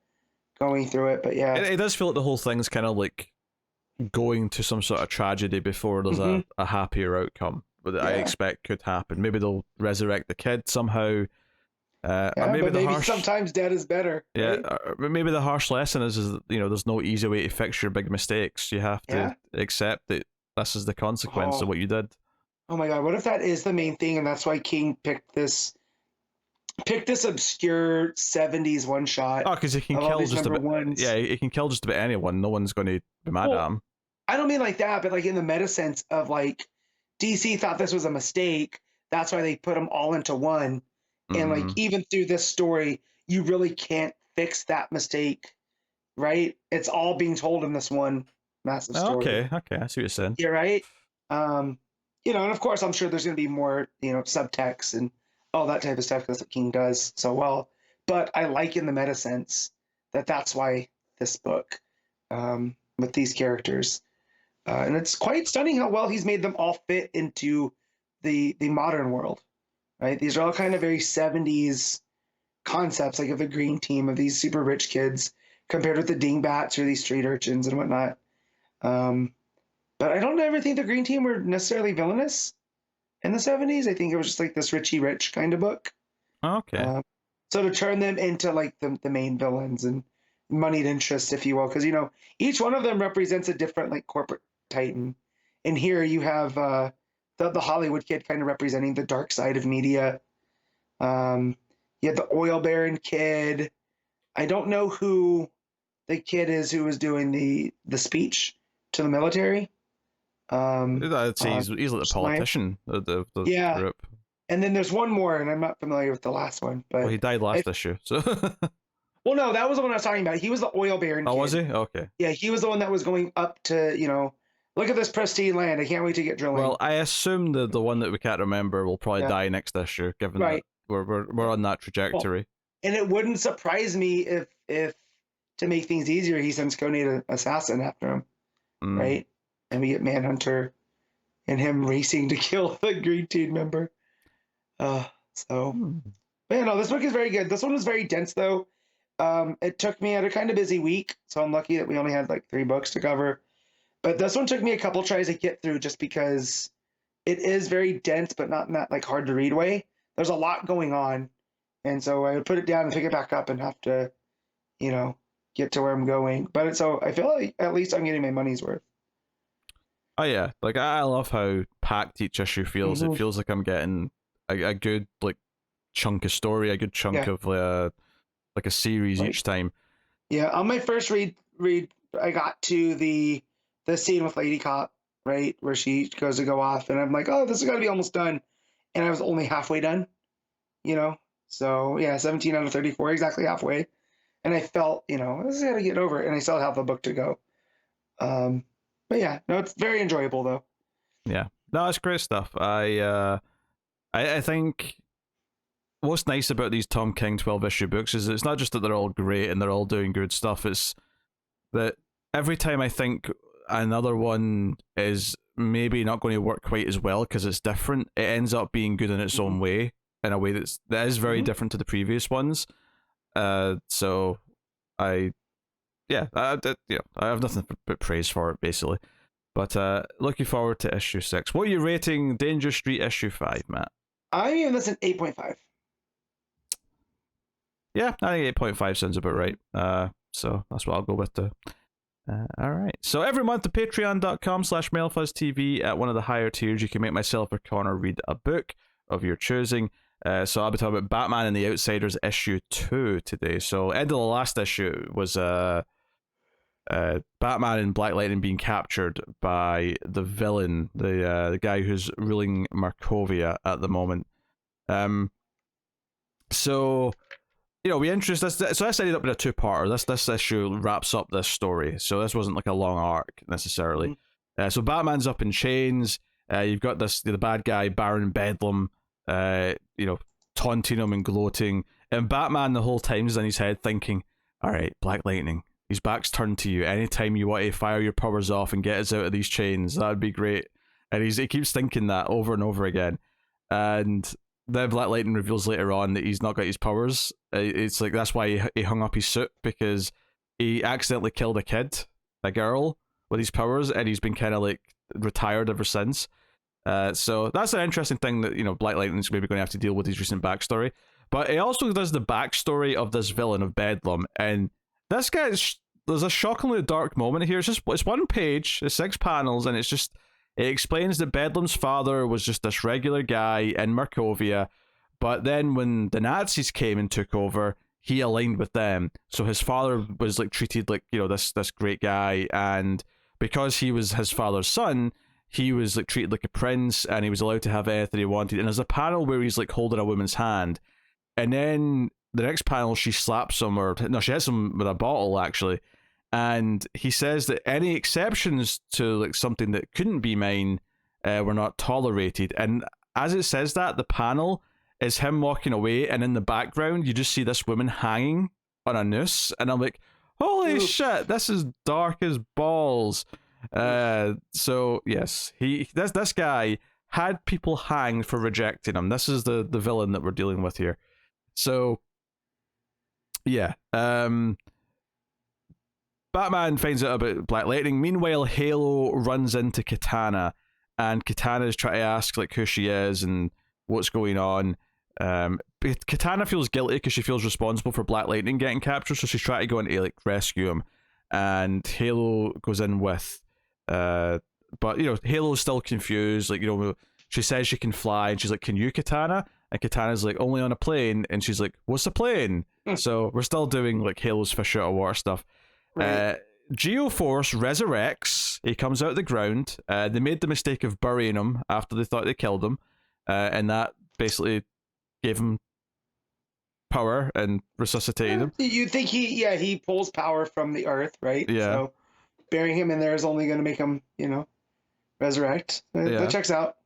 going through it, but it does feel like the whole thing's kind of like going to some sort of tragedy before there's a happier outcome that I expect could happen. Maybe they'll resurrect the kid somehow. Or maybe sometimes dead is better. Yeah, right? Maybe the harsh lesson is there's no easy way to fix your big mistakes. You have to accept that this is the consequence of what you did. Oh my god, what if that is the main thing, and that's why King picked this pick this obscure 70s one shot Oh, because he can of all kill these just number about. ones. Yeah, he can kill just about anyone. No one's going to be mad at him. I don't mean like that, but like in the meta sense of like DC thought this was a mistake. That's why they put them all into one. And like even through this story, you really can't fix that mistake, right? It's all being told in this one massive story. Okay, I see what you're saying. Yeah, right. You know, and of course, I'm sure there's going to be more, you know, subtext and all that type of stuff because King does so well. But I like in the meta sense that that's why this book with these characters, and it's quite stunning how well he's made them all fit into the modern world. Right, these are all kind of very 70s concepts, like of the green team of these super rich kids compared with the dingbats or these street urchins and whatnot. But I don't ever think the green team were necessarily villainous in the 70s. I think it was just like this Richie Rich kind of book. Okay. So to turn them into like the main villains and moneyed interest, if you will, because you know each one of them represents a different like corporate titan. And here you have the Hollywood kid kind of representing the dark side of media. You had the oil baron kid. I don't know who the kid is who was doing the speech to the military. I'd say he's like the politician of the group. And then there's one more, and I'm not familiar with the last one. But he died last issue, so. Well, no, that was the one I was talking about. He was the oil baron kid. Oh, was he? Okay. Yeah, he was the one that was going up to, you know, look at this pristine land. I can't wait to get drilling. Well, I assume the one that we can't remember will probably die next issue, given that we're on that trajectory. Well, and it wouldn't surprise me if to make things easier, he sends Coney an assassin after him, right? And we get Manhunter and him racing to kill the Green Team member. But yeah, no, this book is very good. This one was very dense, though. It took me at a kind of busy week, so I'm lucky that we only had like 3 books to cover. But this one took me a couple tries to get through just because it is very dense, but not in that like hard to read way. There's a lot going on. And so I would put it down and pick it back up and have to, you know, get to where I'm going. But so I feel like at least I'm getting my money's worth. Oh yeah, like I love how packed each issue feels. It feels like I'm getting a good like chunk of story, a good chunk of like a series each time. Yeah, on my first read, I got to the scene with Lady Cop, right, where she goes to go off, and I'm like, oh, this is got to be almost done, and I was only halfway done, you know. So yeah, 17 out of 34, exactly halfway, and I felt, you know, this is got to get over it, and I still have the book to go. But yeah, no, it's very enjoyable though. Yeah, no, it's great stuff. I think what's nice about these Tom King 12-issue books is it's not just that they're all great and they're all doing good stuff. It's that every time I think another one is maybe not going to work quite as well because it's different, it ends up being good in its own way, in a way that is very different to the previous ones. So I have nothing but praise for it, basically. But looking forward to issue 6. What are you rating Danger Street issue 5, Matt? I'm giving this an 8.5. Yeah, I think 8.5 sounds about right. So that's what I'll go with too. All right. So every month at patreon.com/MailFuzzTV at one of the higher tiers, you can make myself or Connor read a book of your choosing. So I'll be talking about Batman and the Outsiders issue 2 today. So end of the last issue was Batman and Black Lightning being captured by the villain, the guy who's ruling Markovia at the moment. So you know, we introduced this. So I set it up in a 2-parter. This issue wraps up this story. So this wasn't like a long arc necessarily. So Batman's up in chains. You've got the bad guy Baron Bedlam, you know, taunting him and gloating, and Batman the whole time is in his head thinking, "All right, Black Lightning, his back's turned to you. Anytime you want to fire your powers off and get us out of these chains, that'd be great." And he keeps thinking that over and over again, and then Black Lightning reveals later on that he's not got his powers. It's like that's why he hung up his suit, because he accidentally killed a girl with his powers, and he's been kind of like retired ever since. So that's an interesting thing that, you know, Black Lightning's maybe going to have to deal with his recent backstory. But it also does the backstory of this villain of Bedlam, and this guy there's a shockingly dark moment here. It's 1 page, it's 6 panels, and it explains that Bedlam's father was just this regular guy in Markovia, But then when the Nazis came and took over, he aligned with them. So his father was like treated like, you know, this great guy, and because he was his father's son, he was like treated like a prince, and he was allowed to have anything he wanted. And there's a panel where he's like holding a woman's hand, and then the next panel she slaps him, or no, she hits him with a bottle actually, and he says that any exceptions to like something that couldn't be mine were not tolerated. And as it says that, the panel is him walking away, and in the background you just see this woman hanging on a noose, and I'm like, holy shit, this is dark as balls. So yes, this guy had people hanged for rejecting him. This is the villain that we're dealing with here. So yeah, Batman finds out about Black Lightning. Meanwhile, Halo runs into Katana, and Katana is trying to ask like who she is and what's going on. But Katana feels guilty because she feels responsible for Black Lightning getting captured, so she's trying to go in to like rescue him. And Halo goes in with, but you know, Halo's still confused. Like, you know, she says she can fly, and she's like, "Can you, Katana?" And Katana's like, "Only on a plane." And she's like, "What's a plane?" So we're still doing like Halo's fish out of water stuff. Right. Geoforce resurrects. He comes out of the ground. They made the mistake of burying him after they thought they killed him, and that basically gave him power and resuscitated him. You think he pulls power from the earth, right? Yeah. So burying him in there is only going to make him, you know, resurrect. That checks out.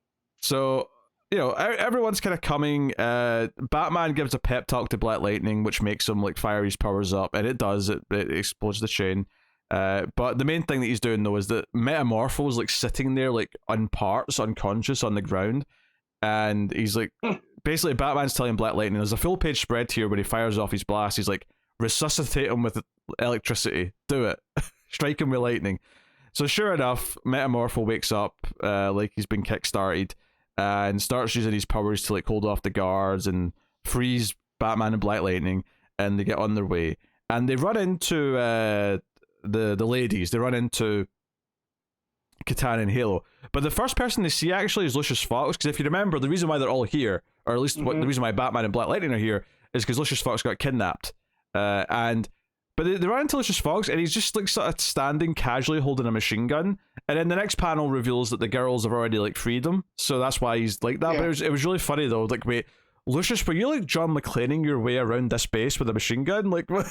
So, you know, everyone's kind of coming. Batman gives a pep talk to Black Lightning, which makes him like fire his powers up, and it does. It explodes the chain. But the main thing that he's doing though is that Metamorpho is like sitting there like on parts, unconscious on the ground, and he's like, basically Batman's telling Black Lightning, there's a full page spread here when he fires off his blast. He's like, resuscitate him with electricity. Do it. Strike him with lightning. So sure enough, Metamorpho wakes up like he's been kickstarted, and starts using his powers to like hold off the guards and freeze Batman and Black Lightning, and they get on their way. And they run into the ladies. They run into Katana and Halo. But the first person they see actually is Lucius Fox, because if you remember, the reason why they're all here, or at least the reason why Batman and Black Lightning are here, is because Lucius Fox got kidnapped. But they run into Lucius Fox, and he's just like sort of standing casually holding a machine gun. And then the next panel reveals that the girls have already like freed him, so that's why he's like that. Yeah. But it was really funny though. Like, wait, Lucius, were you like John McClaning your way around this base with a machine gun? Like, what?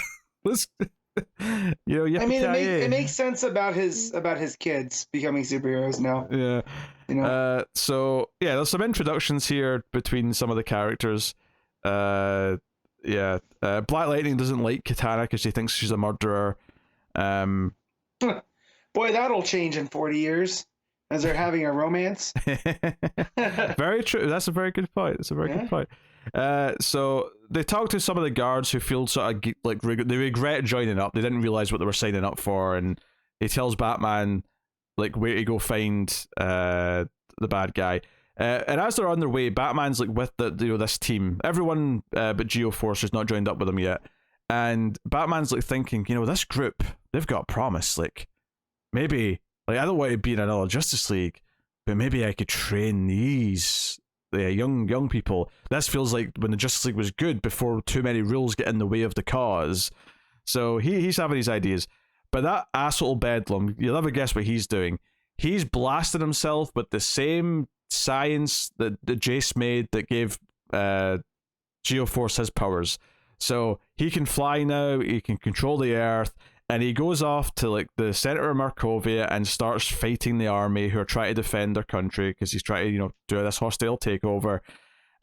You know, I mean, it makes sense about his kids becoming superheroes now. Yeah, you know. So yeah, there's some introductions here between some of the characters. Black Lightning doesn't like Katana because she thinks she's a murderer. Boy, that'll change in 40 years as they're having a romance. Very true. That's a very good point. Good point. So they talk to some of the guards who feel sort of like they regret joining up. They didn't realize what they were signing up for, and he tells Batman like where to go find the bad guy. And as they're on their way, Batman's like with this team. Everyone but Geoforce has not joined up with them yet, and Batman's like thinking, you know, this group, they've got promise. Like, maybe, like, I don't want to be in another Justice League, but maybe I could train these young people. This feels like when the Justice League was good before too many rules get in the way of the cause. So he's having his ideas. But that asshole Bedlam, you'll never guess what he's doing. He's blasted himself with the same science that Jace made that gave Geoforce his powers. So he can fly now, he can control the earth, and he goes off to like the center of Markovia and starts fighting the army who are trying to defend their country because he's trying to, you know, do this hostile takeover.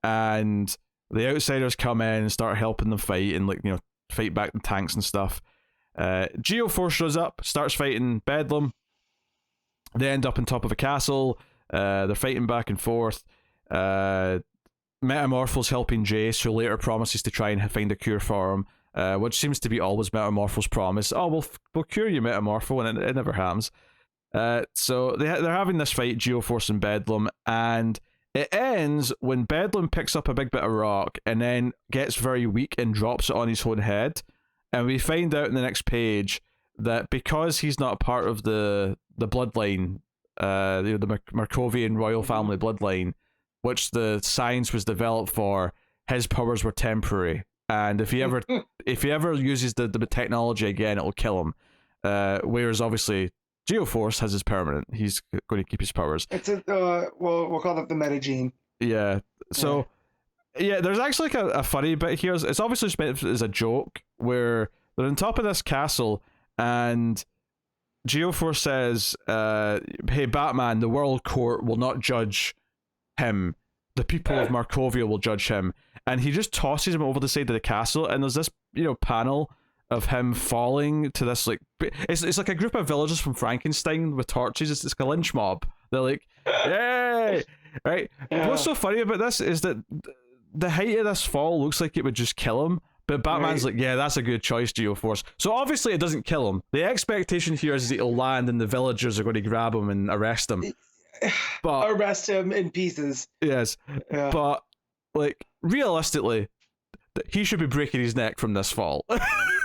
And the outsiders come in and start helping them fight and, like, you know, fight back the tanks and stuff. Geoforce shows up, starts fighting Bedlam. They end up on top of a castle. They're fighting back and forth. Metamorpho's helping Jace, who later promises to try and find a cure for him. Which seems to be always Metamorpho's promise. Oh, we'll cure you, Metamorpho, and it never happens. So they're having this fight, Geoforce and Bedlam, and it ends when Bedlam picks up a big bit of rock and then gets very weak and drops it on his own head. And we find out in the next page that because he's not a part of the bloodline, the Markovian royal family bloodline, which the science was developed for, his powers were temporary, and if he ever uses the technology again, it'll kill him. Whereas obviously Geoforce has his permanent. He's going to keep his powers. It's we'll call it the metagene. Yeah. So yeah, there's actually like a funny bit here. It's obviously just meant as a joke where they're on top of this castle and Geoforce says, "Hey Batman, the World Court will not judge him. The people of Markovia will judge him." And he just tosses him over the side of the castle, and there's this panel of him falling to this like it's like a group of villagers from Frankenstein with torches. It's like a lynch mob. They're like, "Yay!" Right? Yeah. What's so funny about this is that the height of this fall looks like it would just kill him, but Batman's like, "Yeah, that's a good choice, Geoforce." So obviously it doesn't kill him. The expectation here is that it'll land and the villagers are going to grab him and arrest him. But arrest him in pieces. Yes, but like realistically, he should be breaking his neck from this fall.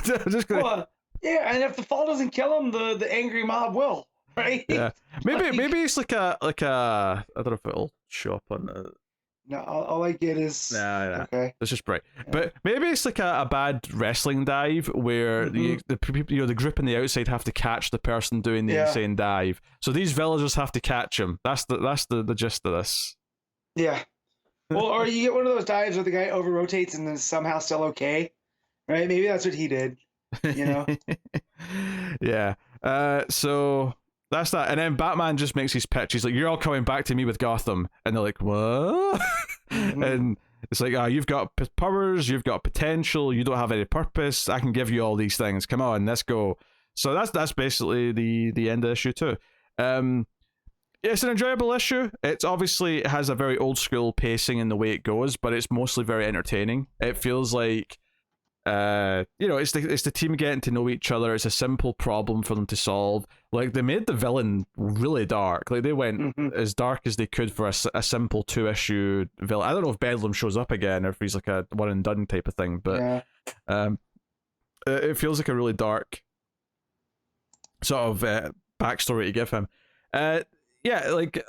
Just gonna... and if the fall doesn't kill him, the angry mob will, right? Yeah, maybe it's like a I don't know if it'll show up on the. No, all I get is okay. It's just bright, but maybe it's like a bad wrestling dive where the people, the group on the outside have to catch the person doing the insane dive. So these villagers have to catch him. That's the gist of this. Yeah. Well, or you get one of those dives where the guy over rotates and then somehow still okay, right? Maybe that's what he did. Yeah. So that's that, and then Batman just makes his pitch. He's like, "You're all coming back to me with Gotham," and they're like, "What?" And it's like, you've got powers, you've got potential, you don't have any purpose. I can give you all these things. Come on, let's go. So that's basically the end of issue 2. It's an enjoyable issue. It has a very old school pacing in the way it goes, but it's mostly very entertaining. It feels like it's the team getting to know each other. It's a simple problem for them to solve. Like, they made the villain really dark. Like, they went as dark as they could for a simple 2-issue villain. I don't know if Bedlam shows up again or if he's like a one and done type of thing, but it feels like a really dark sort of backstory to give him. Like,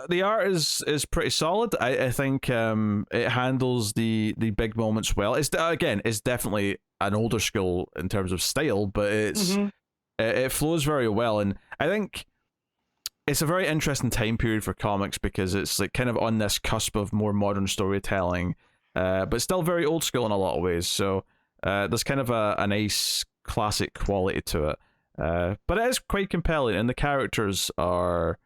the art is pretty solid. I think it handles the big moments well. It's definitely an older school in terms of style, but it flows very well, and I think it's a very interesting time period for comics because it's like kind of on this cusp of more modern storytelling, but still very old school in a lot of ways. So there's kind of a nice classic quality to it, but it is quite compelling, and the characters are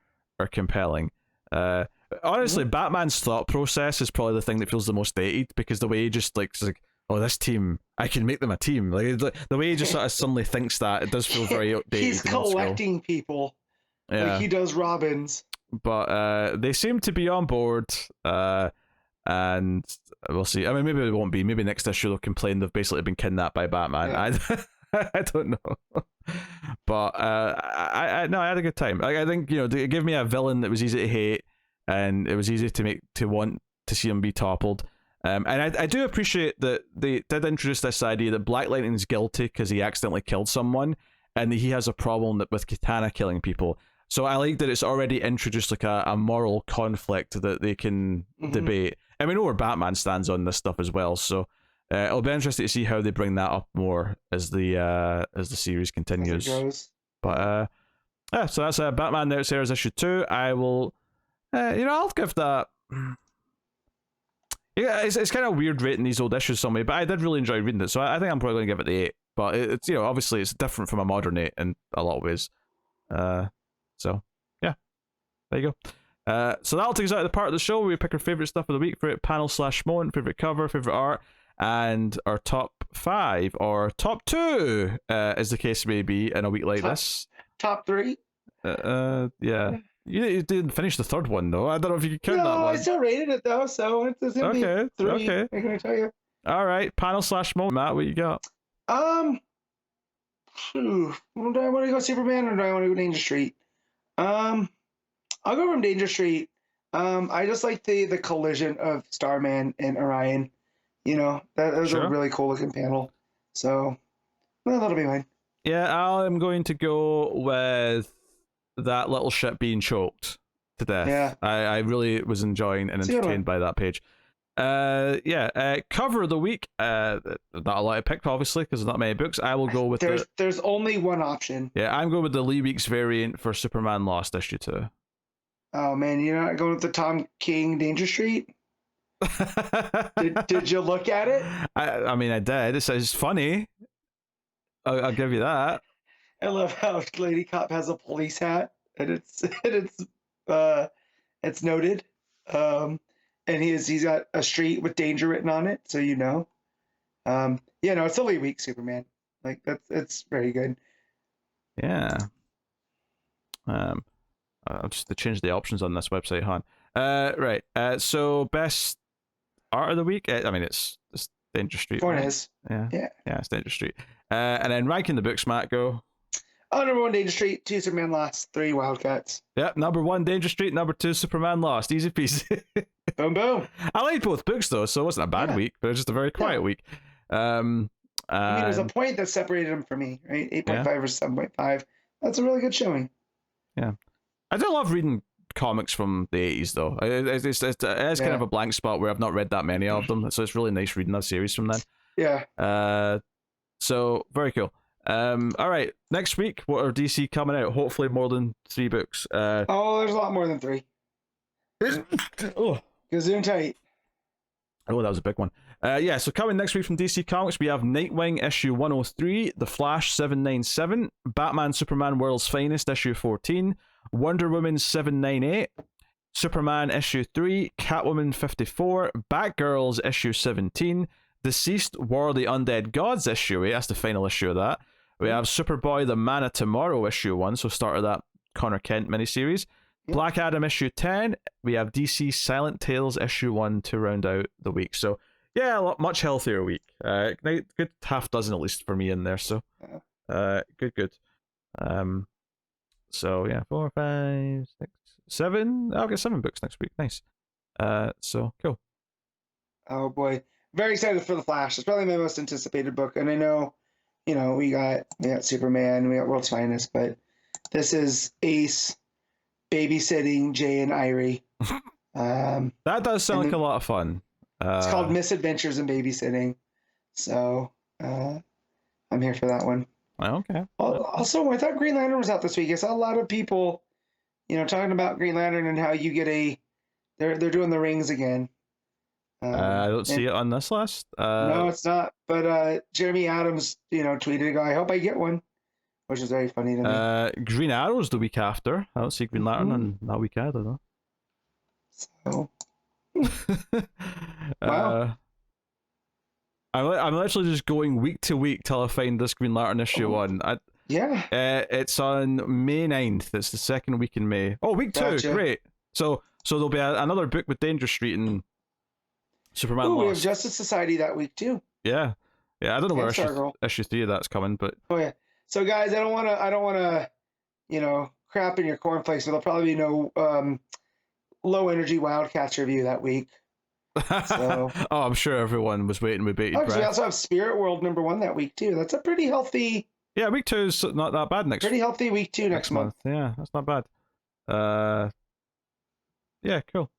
compelling. Honestly, Batman's thought process is probably the thing that feels the most dated, because the way he just like, "Oh, this team, I can make them a team." Like the way he just sort of suddenly thinks that, it does feel very outdated. He's collecting people, like he does Robins. But they seem to be on board, and we'll see. I mean, maybe it won't be. Maybe next issue they'll complain they've basically been kidnapped by Batman. I don't know. But I had a good time. I think they give me a villain that was easy to hate, and it was easy to want to see him be toppled. And I do appreciate that they did introduce this idea that Black Lightning's guilty because he accidentally killed someone, and that he has a problem with Katana killing people. So I like that it's already introduced like a moral conflict that they can debate. And we know where Batman stands on this stuff as well. So it'll be interesting to see how they bring that up more as the series continues. As it goes. But so that's Batman The Outsiders issue 2. I will, I'll give that. Yeah, it's kind of weird rating these old issues some way, but I did really enjoy reading it, so I think I'm probably going to give it the 8. But it's obviously it's different from a modern 8 in a lot of ways. So yeah, there you go. So that'll take us out of the part of the show where we pick our favorite stuff of the week, favorite panel/moment, favorite cover, favorite art, and our top 5 or top 2, as the case may be, in a week like this. Top 3. Yeah. You didn't finish the third one though. I don't know if you can count that one. No, I still rated it though, so it's gonna be 3. Okay. I'm gonna tell you. All right, panel/moment. Matt, what you got? Do I want to go Superman or do I want to go Danger Street? I'll go from Danger Street. I just like the collision of Starman and Orion. That was a really cool looking panel. So, that'll be mine. Yeah, I'm going to go with that little ship being choked to death. Yeah. I really was enjoying and entertained by that page. Cover of the week. Not a lot to pick, obviously, because there's not many books. I will go with there's only one option. Yeah, I'm going with the Lee Weeks variant for Superman Lost issue 2. Oh man, you're not going with the Tom King Danger Street? did you look at it? I mean, I did. It's funny. I'll give you that. I love how Lady Cop has a police hat, and it's noted. And he's got a street with danger written on it, so you know. It's a Lee Week Superman. Like it's very good. Yeah. I'll just change the options on this website, hon. Right. So best art of the week. I mean, it's Danger Street. Fornés. Right? Yeah, it's Danger Street. And then ranking the books, Matt, go. Number 1, Danger Street. 2, Superman Lost. 3, WildC.A.T.s. Yep, number 1, Danger Street. Number 2, Superman Lost. Easy peasy. Boom, boom. I liked both books, though, so it wasn't a bad week, but it was just a very quiet week. I mean, there's a point that separated them from me, right? 8.5 versus 7.5. That's a really good showing. Yeah. I do love reading comics from the 80s, though. It's kind of a blank spot where I've not read that many of them, so it's really nice reading that series from then. Yeah. So, very cool. All right, next week, what are DC coming out? Hopefully more than 3 books. There's a lot more than 3. Gazoon tight. Oh, that was a big one. So coming next week from DC Comics, we have Nightwing issue 103, The Flash 797, Batman Superman World's Finest issue 14, Wonder Woman 798, Superman issue 3, Catwoman 54, Batgirls issue 17, Deceased War of the Undead Gods issue 8, that's the final issue of that. We have Superboy The Man of Tomorrow issue 1, so start of that Connor Kent miniseries. Black Adam issue 10. We have DC Silent Tales issue 1 to round out the week. So, yeah, much healthier week. Good half dozen at least for me in there. So, good. So, yeah, 4, 5, 6, 7. I'll get 7 books next week. Nice. So, cool. Oh, boy. Very excited for The Flash. It's probably my most anticipated book. And I know, we got Superman, we got World's Finest, but this is Ace babysitting Jay and Irie. That does sound like a lot of fun. It's called Misadventures in Babysitting. So I'm here for that one. Okay. Also, I thought Green Lantern was out this week. I saw a lot of people, talking about Green Lantern and how you get they're doing the rings again. I don't see it on this list. No, it's not. But Jeremy Adams, tweeted, I hope I get one. Which is very funny to me. Green Arrow's the week after. I don't see Green Lantern on that week either, though. So. Wow. I'm literally just going week to week till I find this Green Lantern issue 1. It's on May 9th. It's the second week in May. Oh, week 2. Gotcha. Great. So there'll be another book with Danger Street and Superman Lost. We have Justice Society that week, too. Yeah. I don't know where issue 3 of that's coming, but... Oh, yeah. So guys, I don't want to, crap in your cornflakes, but there'll probably be no low energy WildC.A.T.s review that week. So. Oh, I'm sure everyone was waiting with bated breath. We also have Spirit World #1 that week too. That's a pretty healthy. Yeah, week 2 is not that bad next. Pretty healthy week 2 next month. Yeah, that's not bad. Yeah, cool.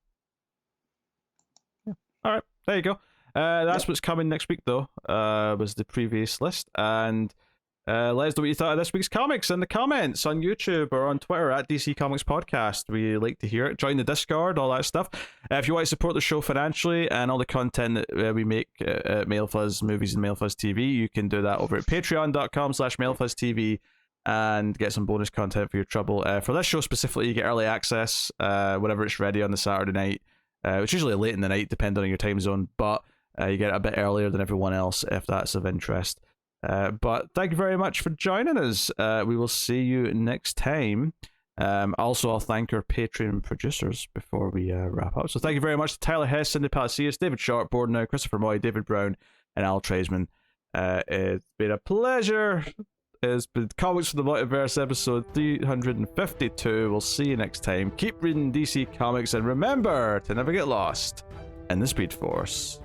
Yeah. All right, there you go. That's what's coming next week, though. Was the previous list, and let us know what you thought of this week's comics in the comments on YouTube or on Twitter at DC Comics Podcast. We like to hear it. Join the Discord, all that stuff. If you want to support the show financially and all the content that we make at MailFuzz Movies and MailFuzz TV, you can do that over at patreon.com/MailFuzzTV and get some bonus content for your trouble. For this show specifically, you get early access whenever it's ready on the Saturday night. It's usually late in the night, depending on your time zone, but you get it a bit earlier than everyone else if that's of interest. But thank you very much for joining us. We will see you next time. Also, I'll thank our Patreon producers before we wrap up. So thank you very much to Tyler Hess, Cindy Palacios, David Sharp, Bordenau, Christopher Moy, David Brown, and Al Treisman. It's been a pleasure. It's been Comics From The Multiverse, episode 352. We'll see you next time. Keep reading DC Comics, and remember to never get lost in the Speed Force.